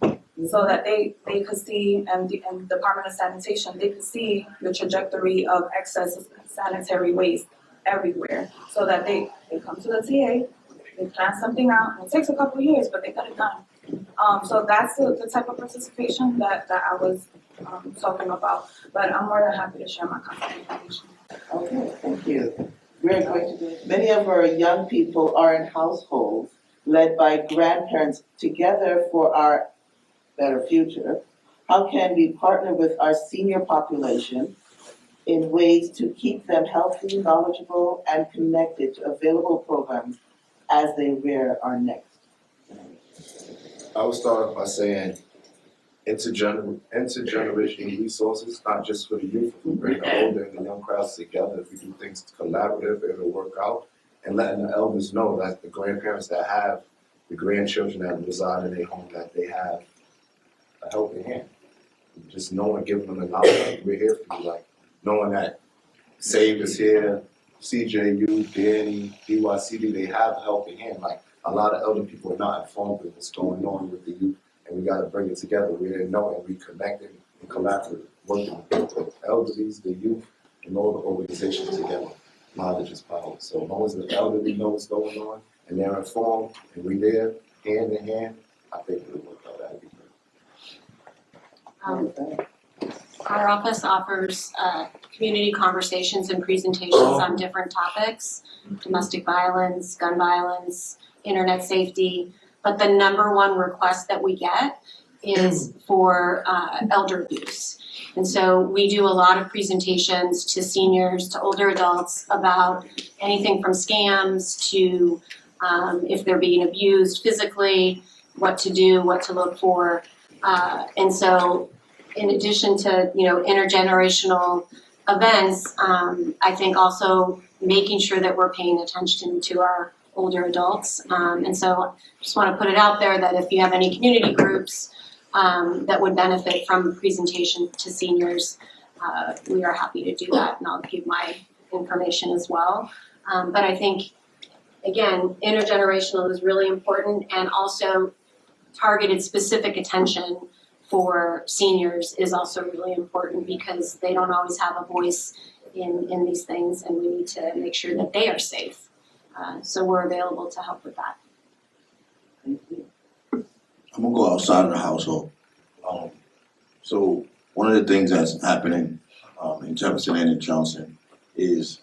so that they could see, and Department of Sanitation, they could see the trajectory of excess sanitary waste everywhere. So that they come to the TA, they plan something out, and it takes a couple of years, but they got it done. So that's the type of participation that I was talking about, but I'm more than happy to share my contact information. Okay, thank you. We're going to, many of our young people are in households led by grandparents together for our better future. How can we partner with our senior population in ways to keep them healthy, knowledgeable, and connected to available programs as they rear our next? I would start off by saying intergenerational resources, not just for the youth, if we bring the older and the young crowds together, if we do things collaborative, it'll work out. And letting the elders know that the grandparents that have the grandchildren that reside in their home, that they have a helping hand. Just knowing, giving them the knowledge, like, we're here for you, like knowing that SAVE is here, CJU, Danny, DYCD, they have a helping hand. Like a lot of elder people are not informed of what's going on with the youth, and we gotta bring it together. We didn't know, and we connected and collaborated, working with the elderlies, the youth, and all the organizations together. Knowledge is power. So as long as the elderly know what's going on and they're informed and we there hand in hand, I think it'll work out. That'd be great. Our office offers community conversations and presentations on different topics, domestic violence, gun violence, internet safety. But the number one request that we get is for elder abuse. And so we do a lot of presentations to seniors, to older adults about anything from scams to if they're being abused physically, what to do, what to look for. And so in addition to, intergenerational events, I think also making sure that we're paying attention to our older adults. And so I just want to put it out there that if you have any community groups that would benefit from presentation to seniors, we are happy to do that, and I'll give my information as well. But I think, again, intergenerational is really important, and also targeted specific attention for seniors is also really important because they don't always have a voice in these things, and we need to make sure that they are safe. So we're available to help with that. Thank you. I'm gonna go outside of the household. So one of the things that's happening in Jefferson and in Johnson is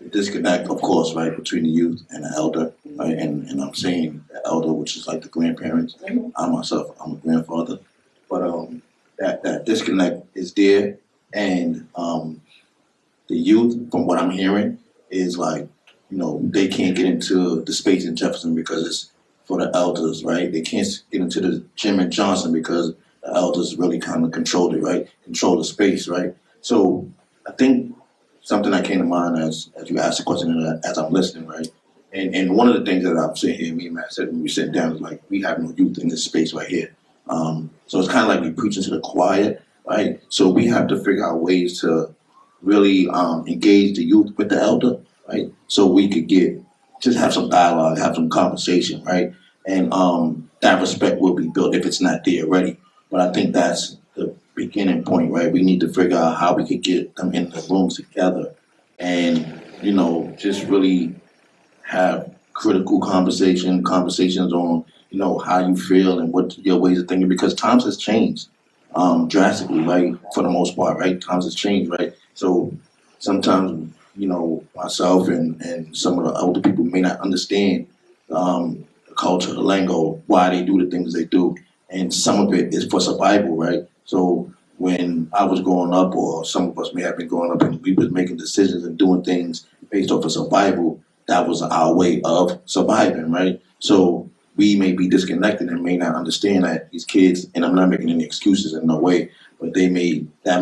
the disconnect, of course, right, between the youth and the elder, right? And I'm saying the elder, which is like the grandparents. I myself, I'm a grandfather, but that disconnect is there, and the youth, from what I'm hearing, is like, they can't get into the space in Jefferson because it's for the elders, right? They can't get into the gym in Johnson because the elders really kind of control it, right? Control the space, right? So I think something that came to mind as you asked the question and as I'm listening, right? And one of the things that I'm sitting here, me and Matt said when we sit down, is like, we have no youth in this space right here. So it's kind of like we preaching to the choir, right? So we have to figure out ways to really engage the youth with the elder, right? So we could just have some dialogue, have some conversation, right? And that respect will be built if it's not there already. But I think that's the beginning point, right? We need to figure out how we could get them in the rooms together and, just really have critical conversations on, how you feel and what your ways of thinking, because times has changed drastically, right? For the most part, right? Times has changed, right? So sometimes, myself and some of the older people may not understand the culture, the lingo, why they do the things they do. And some of it is for survival, right? So when I was growing up, or some of us may have been growing up, and we was making decisions and doing things based off of survival, that was our way of surviving, right? So we may be disconnected and may not understand that these kids, and I'm not making any excuses in no way, but that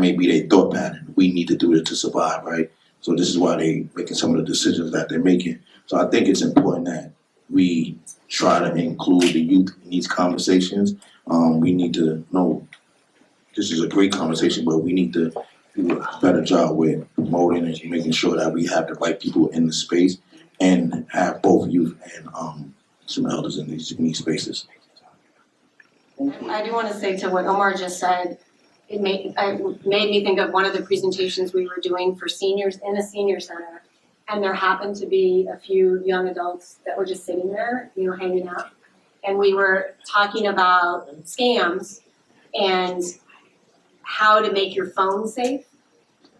may be their thought pattern. We need to do it to survive, right? So this is why they making some of the decisions that they're making. So I think it's important that we try to include the youth in these conversations. We need to know this is a great conversation, but we need to do a better job with promoting and making sure that we have the right people in the space and have both youth and some elders in these spaces. I do want to say to what Omar just said, it made me think of one of the presentations we were doing for seniors in a senior center. And there happened to be a few young adults that were just sitting there, you know, hanging out. And we were talking about scams and how to make your phone safe.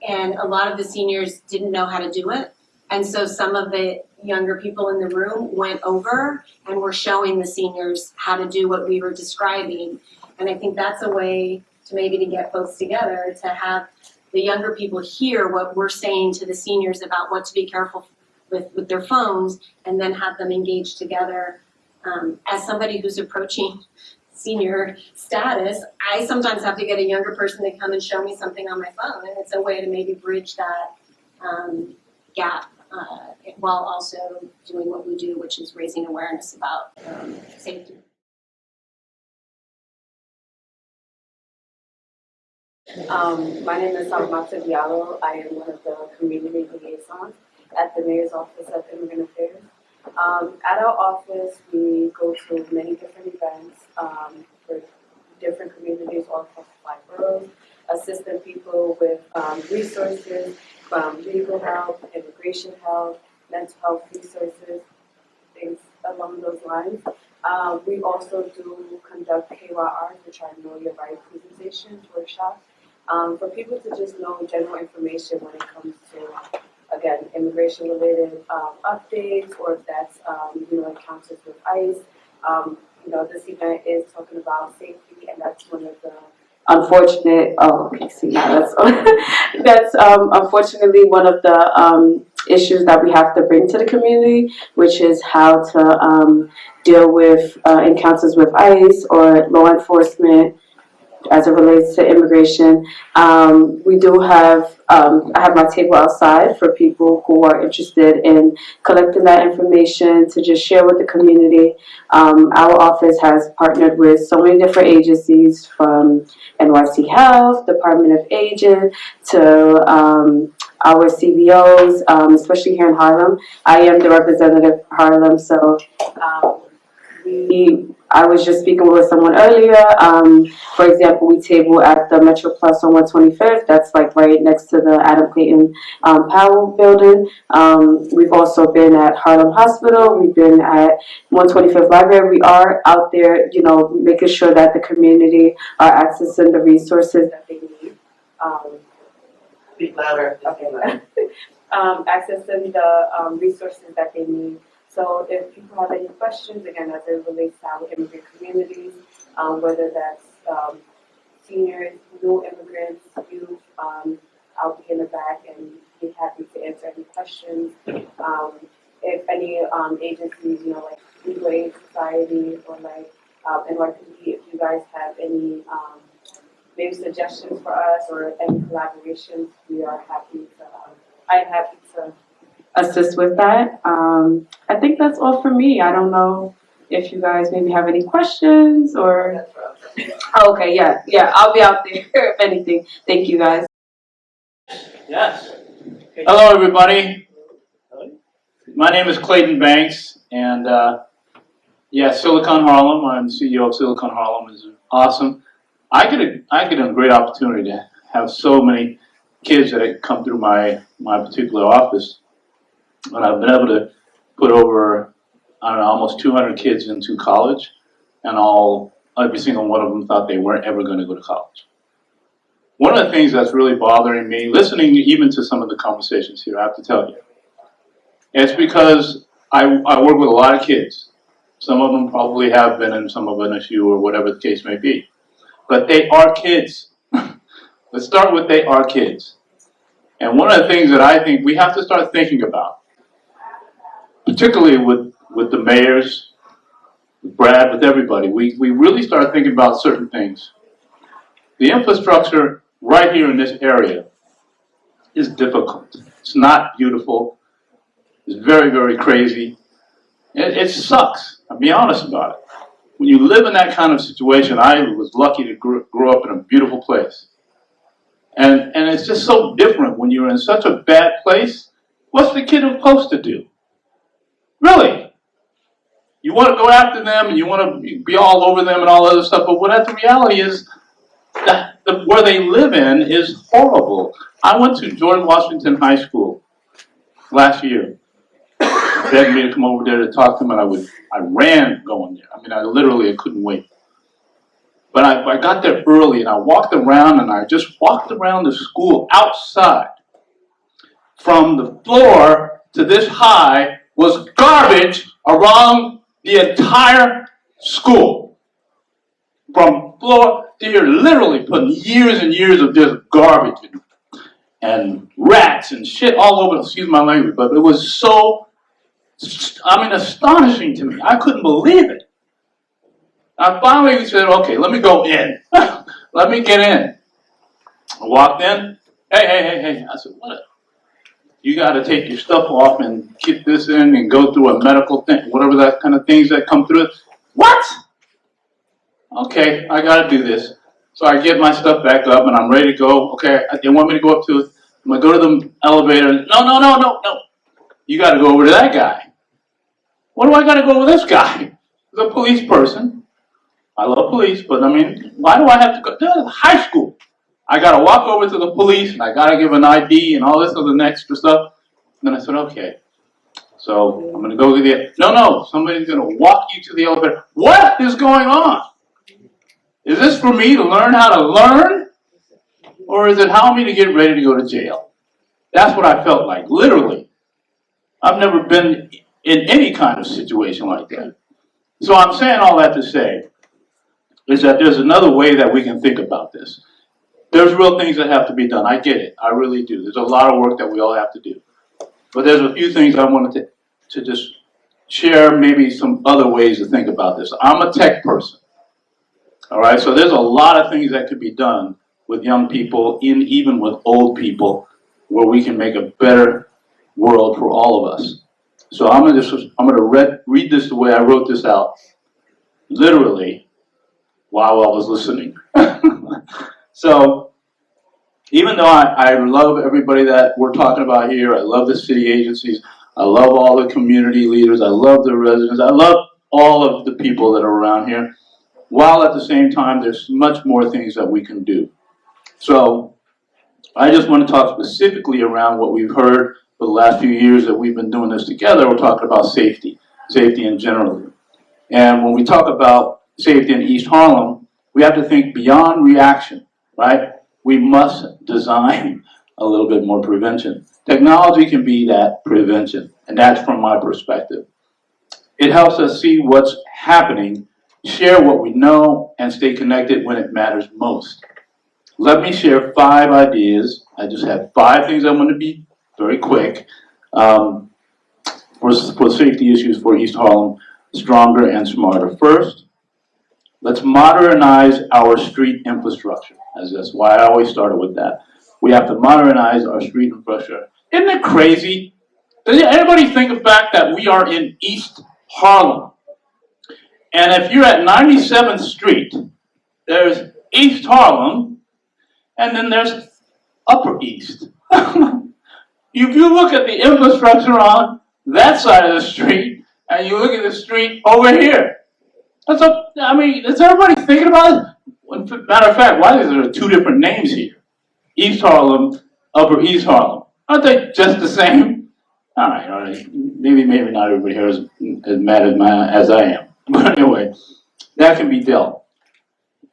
And a lot of the seniors didn't know how to do it. And so some of the younger people in the room went over and were showing the seniors how to do what we were describing. And I think that's a way to maybe to get folks together, to have the younger people hear what we're saying to the seniors about what to be careful with their phones, and then have them engage together. As somebody who's approaching senior status, I sometimes have to get a younger person to come and show me something on my phone, and it's a way to maybe bridge that gap while also doing what we do, which is raising awareness about safety. My name is Salamata Diallo. I am one of the community liaisons at the Mayor's Office of Immigrant Affairs. At our office, we go to many different events for different communities all across the 5 boroughs, assisting people with resources, legal help, immigration help, mental health resources, things along those lines. We also do conduct KYRs, which are Know Your Right presentations, workshops, for people to just know general information when it comes to, again, immigration-related updates, or if that's, encounters with ICE. This event is talking about safety, and that's one of the unfortunate. Oh, okay. See, now that's unfortunately one of the issues that we have to bring to the community, which is how to deal with encounters with ICE or law enforcement as it relates to immigration. We do have, I have my table outside for people who are interested in collecting that information to just share with the community. Our office has partnered with so many different agencies, from NYC Health, Department of Aging, to our CBOs, especially here in Harlem. I am the representative for Harlem, so I was just speaking with someone earlier. For example, we table at the Metro Plus on 125th. That's like right next to the Adam Clayton Powell building. We've also been at Harlem Hospital. We've been at 125th Library. We are out there, making sure that the community are accessing the resources that they need. Speak louder. Okay. Accessing the resources that they need. So if people have any questions, again, as it relates to our immigrant communities, whether that's seniors, new immigrants, youth, I'll be in the back and be happy to answer any questions. If any agencies, like Legal Aid Society or like NYPD, if you guys have any maybe suggestions for us or any collaborations, we are happy to, I'm happy to assist with that. I think that's all for me. I don't know if you guys maybe have any questions or. Oh, okay, yeah, I'll be out there if anything. Thank you, guys. Yes. Hello, everybody. My name is Clayton Banks, and Silicon Harlem. I'm CEO of Silicon Harlem. Is awesome. I get a great opportunity to have so many kids that come through my particular office. And I've been able to put over, almost 200 kids into college, and every single one of them thought they weren't ever going to go to college. One of the things that's really bothering me, listening even to some of the conversations here, I have to tell you, it's because I work with a lot of kids. Some of them probably have been in some of NSU or whatever the case may be. But they are kids. Let's start with they are kids. And one of the things that I think we have to start thinking about, particularly with the mayors, with Brad, with everybody, we really start thinking about certain things. The infrastructure right here in this area is difficult. It's not beautiful. It's very, very crazy. It sucks. I'll be honest about it. When you live in that kind of situation, I was lucky to grow up in a beautiful place. And it's just so different when you're in such a bad place. What's the kid supposed to do? Really? You want to go after them and you want to be all over them and all other stuff, but what the reality is that where they live in is horrible. I went to George Washington High School last year. They begged me to come over there to talk to them, and I ran going there. I mean, I couldn't wait. But I got there early, and I walked around, and I just walked around the school outside. From the floor to this high was garbage around the entire school. From floor to here, literally putting years and years of just garbage and rats and shit all over, excuse my language, but it was so, astonishing to me. I couldn't believe it. I finally said, okay, let me go in. Let me get in. I walked in. Hey. I said, what? You got to take your stuff off and get this in and go through a medical thing, whatever that kind of things that come through it. What? Okay, I got to do this. So I get my stuff back up and I'm ready to go. Okay, they want me to go up to it. I'm going to go to the elevator. No. You got to go over to that guy. What do I got to go with this guy? He's a police person. I love police, but I mean, why do I have to go? This is high school. I got to walk over to the police and I got to give an ID and all this other extra stuff. And then I said, okay. So I'm going to go to the, no, somebody's going to walk you to the elevator. What is going on? Is this for me to learn how to learn? Or is it how me to get ready to go to jail? That's what I felt like, literally. I've never been in any kind of situation like that. So I'm saying all that to say is that there's another way that we can think about this. There's real things that have to be done. I get it. I really do. There's a lot of work that we all have to do. But there's a few things I wanted to just share, maybe some other ways to think about this. I'm a tech person. All right, so there's a lot of things that could be done with young people, even with old people, where we can make a better world for all of us. So I'm gonna read this the way I wrote this out, literally, while I was listening. So, even though I love everybody that we're talking about here, I love the city agencies, I love all the community leaders, I love the residents, I love all of the people that are around here, while at the same time there's much more things that we can do. So, I just want to talk specifically around what we've heard for the last few years that we've been doing this together. We're talking about safety in general. And when we talk about safety in East Harlem, we have to think beyond reaction, right? We must design a little bit more prevention. Technology can be that prevention, and that's from my perspective. It helps us see what's happening, share what we know, and stay connected when it matters most. Let me share 5 ideas. I just have 5 things I'm going to be very quick for safety issues for East Harlem, stronger and smarter. First, let's modernize our street infrastructure. That's why I always started with that. We have to modernize our street infrastructure. Isn't it crazy? Does anybody think of the fact that we are in East Harlem? And if you're at 97th Street, there's East Harlem, and then there's Upper East. If you look at the infrastructure on that side of the street, and you look at the street over here, is everybody thinking about it? Matter of fact, why is there 2 different names here? East Harlem, Upper East Harlem. Aren't they just the same? All right. Maybe not everybody here is as mad as I am. But anyway, that can be dealt.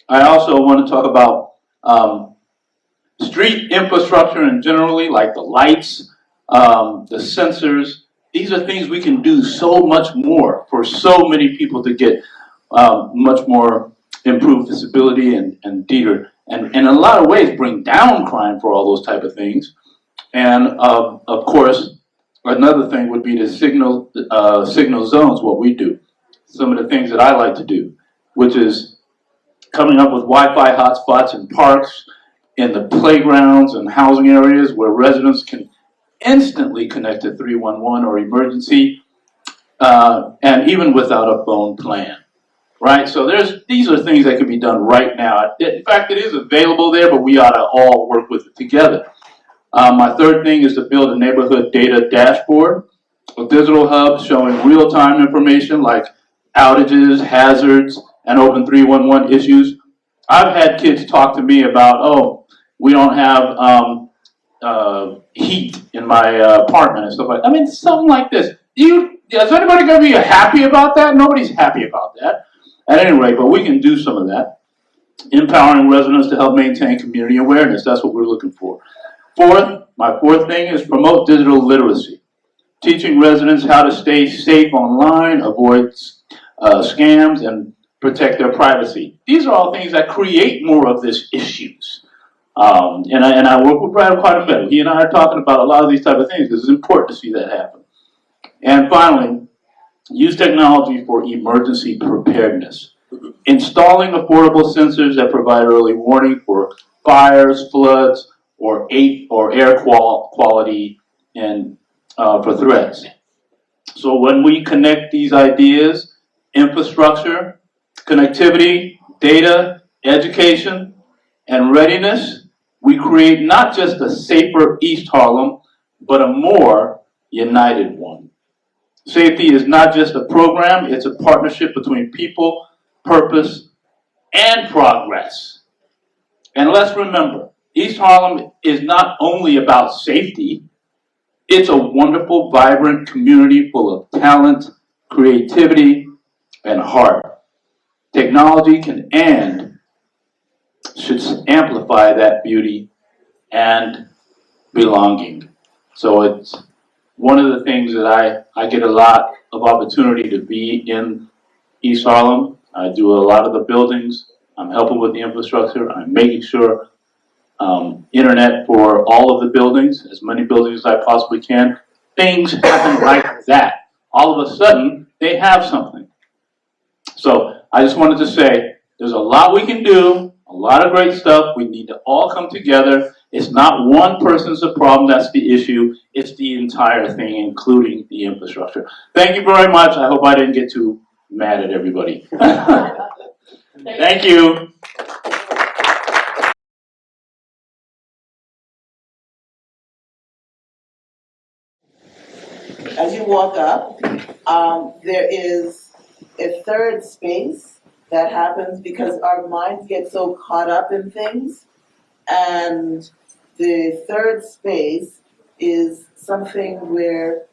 I also want to talk about street infrastructure and generally, like the lights, the sensors. These are things we can do so much more for so many people to get much more improved visibility and in a lot of ways bring down crime for all those type of things. And of course, another thing would be to signal zones, what we do. Some of the things that I like to do, which is coming up with Wi-Fi hotspots in parks, in the playgrounds and housing areas where residents can instantly connect to 311 or emergency, and even without a phone plan, right? So these are things that can be done right now. In fact, it is available there, but we ought to all work with it together. My third thing is to build a neighborhood data dashboard, a digital hub showing real-time information like outages, hazards, and open 311 issues. I've had kids talk to me about, oh, we don't have heat in my apartment and stuff like that. I mean, something like this. Is anybody going to be happy about that? Nobody's happy about that. At any rate, but we can do some of that. Empowering residents to help maintain community awareness. That's what we're looking for. My fourth thing is promote digital literacy. Teaching residents how to stay safe online, avoid scams, and protect their privacy. These are all things that create more of these issues. And I work with Brad quite a bit. He and I are talking about a lot of these type of things because it's important to see that happen. And finally, use technology for emergency preparedness. Installing affordable sensors that provide early warning for fires, floods, or air quality and for threats. So when we connect these ideas, infrastructure, connectivity, data, education, and readiness, we create not just a safer East Harlem, but a more united one. Safety is not just a program, it's a partnership between people, purpose, and progress. And let's remember, East Harlem is not only about safety, it's a wonderful, vibrant community full of talent, creativity, and heart. Technology can and should amplify that beauty and belonging. So it's one of the things that I get a lot of opportunity to be in East Harlem. I do a lot of the buildings. I'm helping with the infrastructure. I'm making sure internet for all of the buildings, as many buildings as I possibly can. Things happen like that. All of a sudden, they have something. So I just wanted to say, there's a lot we can do, a lot of great stuff. We need to all come together. It's not one person's problem that's the issue. It's the entire thing, including the infrastructure. Thank you very much. I hope I didn't get too mad at everybody. Thank you. As you walk up, there is a third space that happens because our minds get so caught up in things. And the third space is something where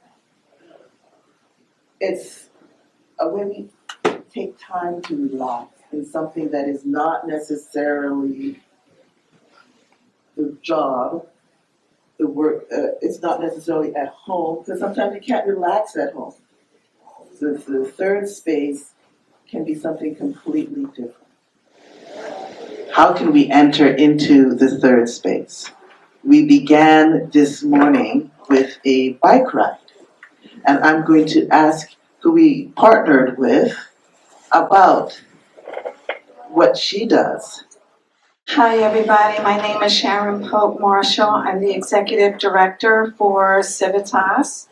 it's a way we take time to relax in something that is not necessarily the job, the work, it's not necessarily at home, because sometimes you can't relax at home. So the third space can be something completely different. How can we enter into the third space? We began this morning with a bike ride, and I'm going to ask who we partnered with about what she does. Hi, everybody. My name is Sharon Pope Marshall. I'm the Executive Director for Civitas.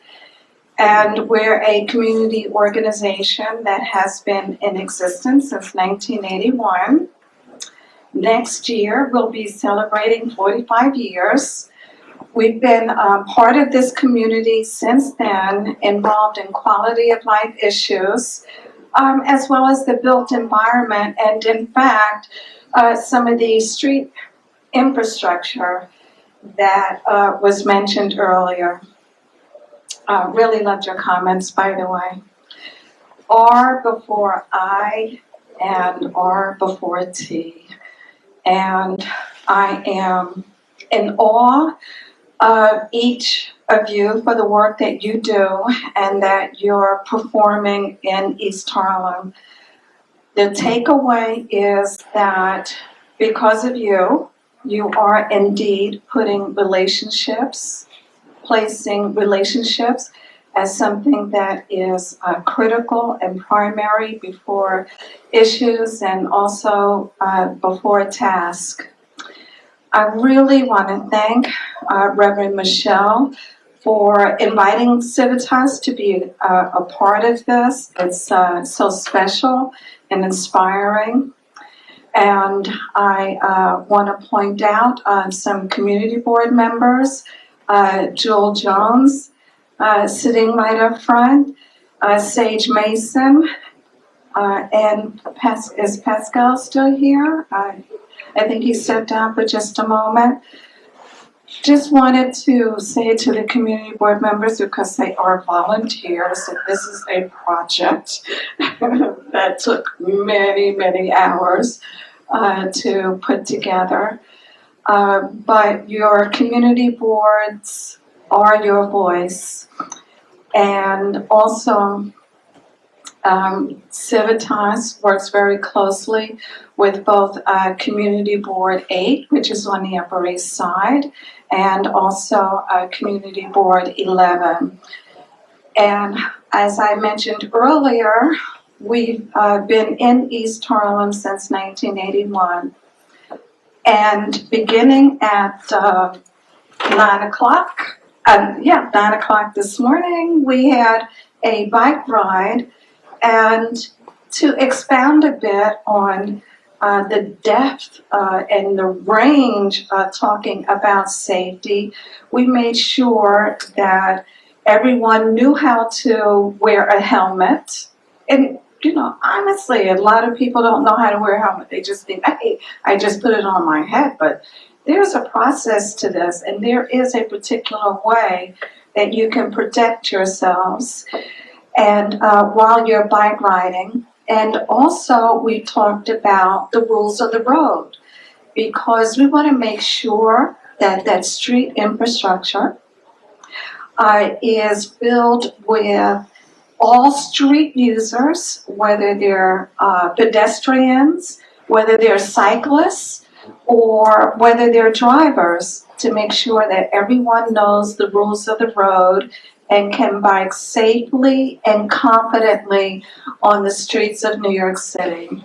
And we're a community organization that has been in existence since 1981. Next year, we'll be celebrating 45 years. We've been part of this community since then, involved in quality of life issues, as well as the built environment, and in fact, some of the street infrastructure that was mentioned earlier. Really loved your comments, by the way. R before I and R before T. And I am in awe of each of you for the work that you do and that you're performing in East Harlem. The takeaway is that because of you, you are indeed putting placing relationships as something that is critical and primary before issues and also before a task. I really want to thank Reverend Michelle for inviting Civitas to be a part of this. It's so special and inspiring. And I want to point out some community board members, Joel Jones, sitting right up front, Sage Mason, and is Pascal still here? I think he stepped down for just a moment. Just wanted to say to the community board members, because they are volunteers, that this is a project that took many, many hours to put together. But your community boards are your voice. And also, Civitas works very closely with both Community Board 8, which is on the Upper East Side, and also Community Board 11. And as I mentioned earlier, we've been in East Harlem since 1981. And beginning at 9 o'clock, 9 o'clock this morning, we had a bike ride. And to expound a bit on the depth and the range talking about safety, we made sure that everyone knew how to wear a helmet. And, you know, honestly, a lot of people don't know how to wear a helmet. They just think, hey, I just put it on my head. But there's a process to this, and there is a particular way that you can protect yourselves and while you're bike riding. And also we talked about the rules of the road, because we want to make sure that that street infrastructure is filled with all street users, whether they're pedestrians, whether they're cyclists, or whether they're drivers, to make sure that everyone knows the rules of the road and can bike safely and confidently on the streets of New York City.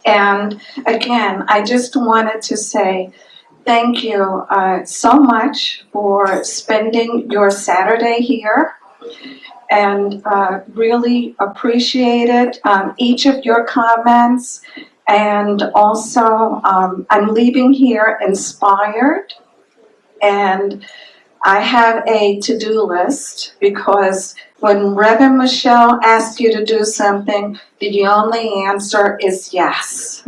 And again, I just wanted to say thank you so much for spending your Saturday here, and really appreciated each of your comments. And also, I'm leaving here inspired, and I have a to-do list, because when Reverend Michelle asks you to do something, the only answer is yes.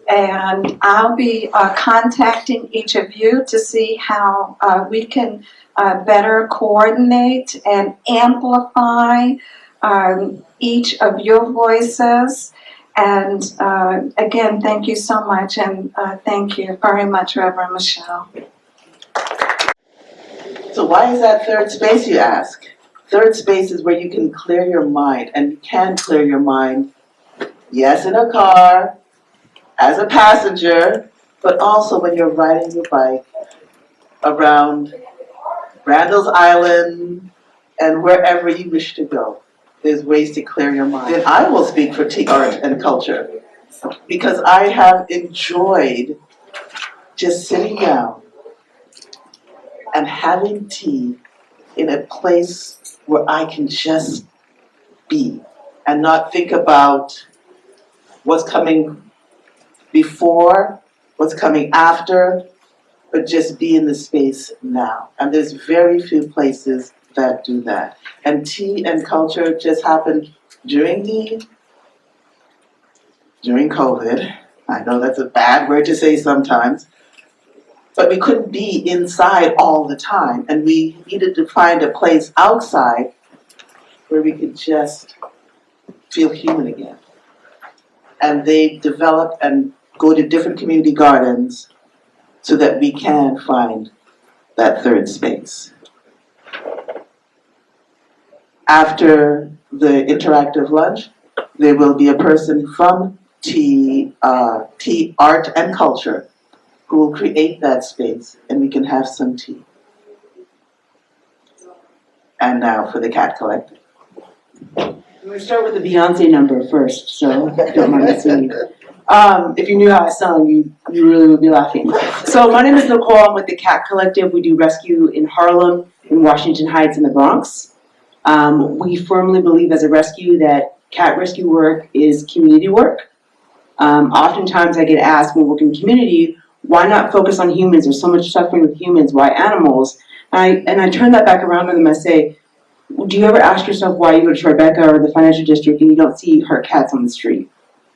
And I'll be contacting each of you to see how we can better coordinate and amplify each of your voices. And again, thank you so much, and thank you very much, Reverend Michelle. So why is that third space, you ask? Third space is where you can clear your mind, and you can clear your mind, yes, in a car, as a passenger, but also when you're riding your bike around Randall's Island and wherever you wish to go. There's ways to clear your mind. Then I will speak for tea, art, and culture, because I have enjoyed just sitting down and having tea in a place where I can just be and not think about what's coming before, what's coming after, but just be in the space now. And there's very few places that do that. And tea and culture just happened during COVID. I know that's a bad word to say sometimes, but we couldn't be inside all the time, and we needed to find a place outside where we could just feel human again. And they develop and go to different community gardens so that we can find that third space. After the interactive lunch, there will be a person from tea, art and culture who will create that space, and we can have some tea. And now for the Cat Collective. I'm going to start with the Beyonce number first, so don't mind me singing. If you knew how I sung, you really would be laughing. So my name is Nicole. I'm with the Cat Collective. We do rescue in Harlem, in Washington Heights, in the Bronx. We firmly believe as a rescue that cat rescue work is community work. Oftentimes I get asked when working in community, why not focus on humans? There's so much suffering with humans, why animals? And I turn that back around to them and I say, do you ever ask yourself why you go to Tribeca or the financial district and you don't see hurt cats on the street?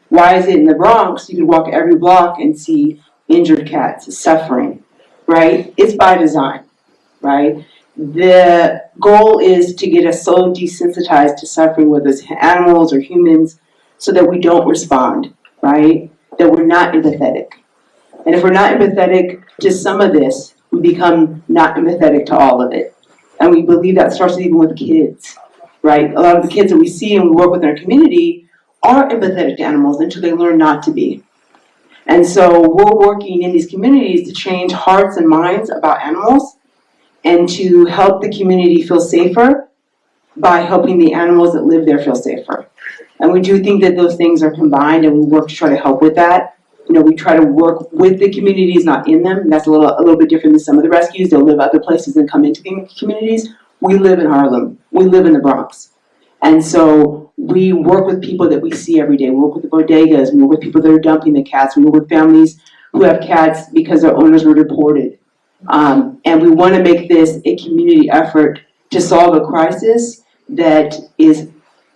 Why is it in the Bronx you could walk every block and see injured cats suffering, right? It's by design, right? The goal is to get us so desensitized to suffering, whether it's animals or humans, so that we don't respond, right? That we're not empathetic. And if we're not empathetic to some of this, we become not empathetic to all of it. And we believe that starts even with kids, right? A lot of the kids that we see and we work with in our community are empathetic to animals until they learn not to be. And so we're working in these communities to change hearts and minds about animals and to help the community feel safer by helping the animals that live there feel safer. And we do think that those things are combined and we work to try to help with that. You know, we try to work with the communities, not in them. And that's a little bit different than some of the rescues. They'll live other places and come into the communities. We live in Harlem. We live in the Bronx. And so we work with people that we see every day. We work with the bodegas. We work with people that are dumping the cats. We work with families who have cats because their owners were deported. And we want to make this a community effort to solve a crisis that is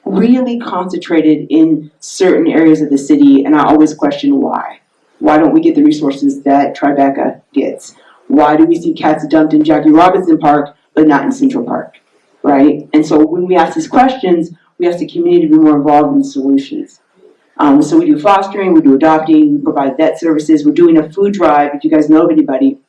really concentrated in certain areas of the city. And I always question why. Why don't we get the resources that Tribeca gets? Why do we see cats dumped in Jackie Robinson Park, but not in Central Park, right? And so when we ask these questions, we ask the community to be more involved in the solutions. So we do fostering, we do adopting, we provide vet services. We're doing a food drive, if you guys know of anybody.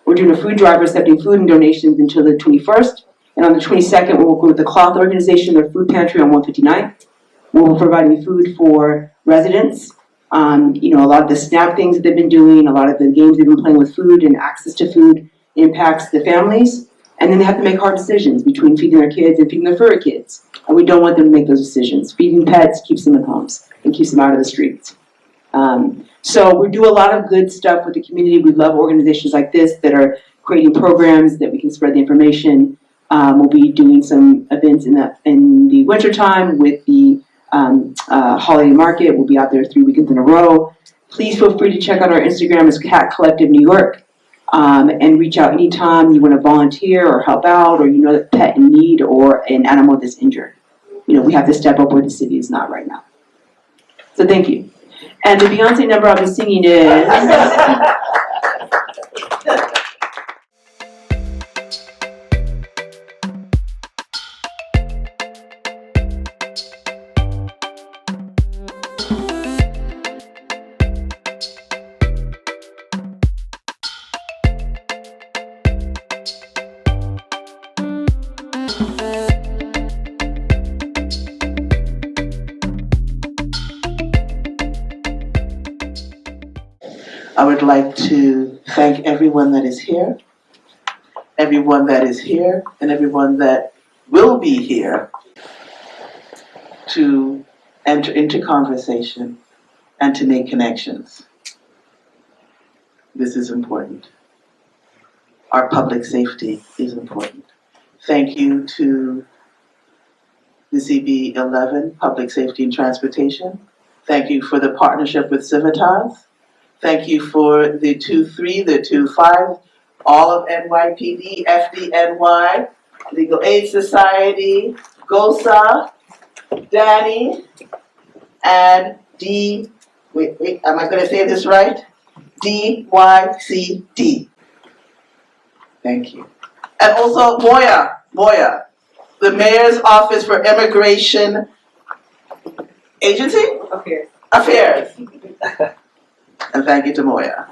We're doing a food drive, accepting food and donations until the 21st. And on the 22nd, we're working with the Cloth Organization, their food pantry on 159th. We're providing food for residents. You know, a lot of the SNAP things that they've been doing, a lot of the games they've been playing with food and access to food impacts the families. And then they have to make hard decisions between feeding their kids and feeding their furry kids. And we don't want them to make those decisions. Feeding pets keeps them in homes and keeps them out of the streets. So we do a lot of good stuff with the community. We love organizations like this that are creating programs that we can spread the information. We'll be doing some events in the wintertime with the holiday market. We'll be out there 3 weekends in a row. Please feel free to check out our Instagram as Cat Collective New York, and reach out anytime you want to volunteer or help out, or you know that pet in need or an animal that's injured. You know, we have to step up where the city is not right now. So thank you. And the Beyonce number I'll be singing is I would like to thank everyone that is here, and everyone that will be here to enter into conversation and to make connections. This is important. Our public safety is important. Thank you to the CB11, Public Safety and Transportation. Thank you for the partnership with Civitas. Thank you for the 2-3, the 2-5, all of NYPD, FDNY, Legal Aid Society, GOSA, Danny, and am I gonna say this right? DYCD. Thank you. And also Moya, the Mayor's Office for Immigration Agency? Affairs. And thank you to Moya.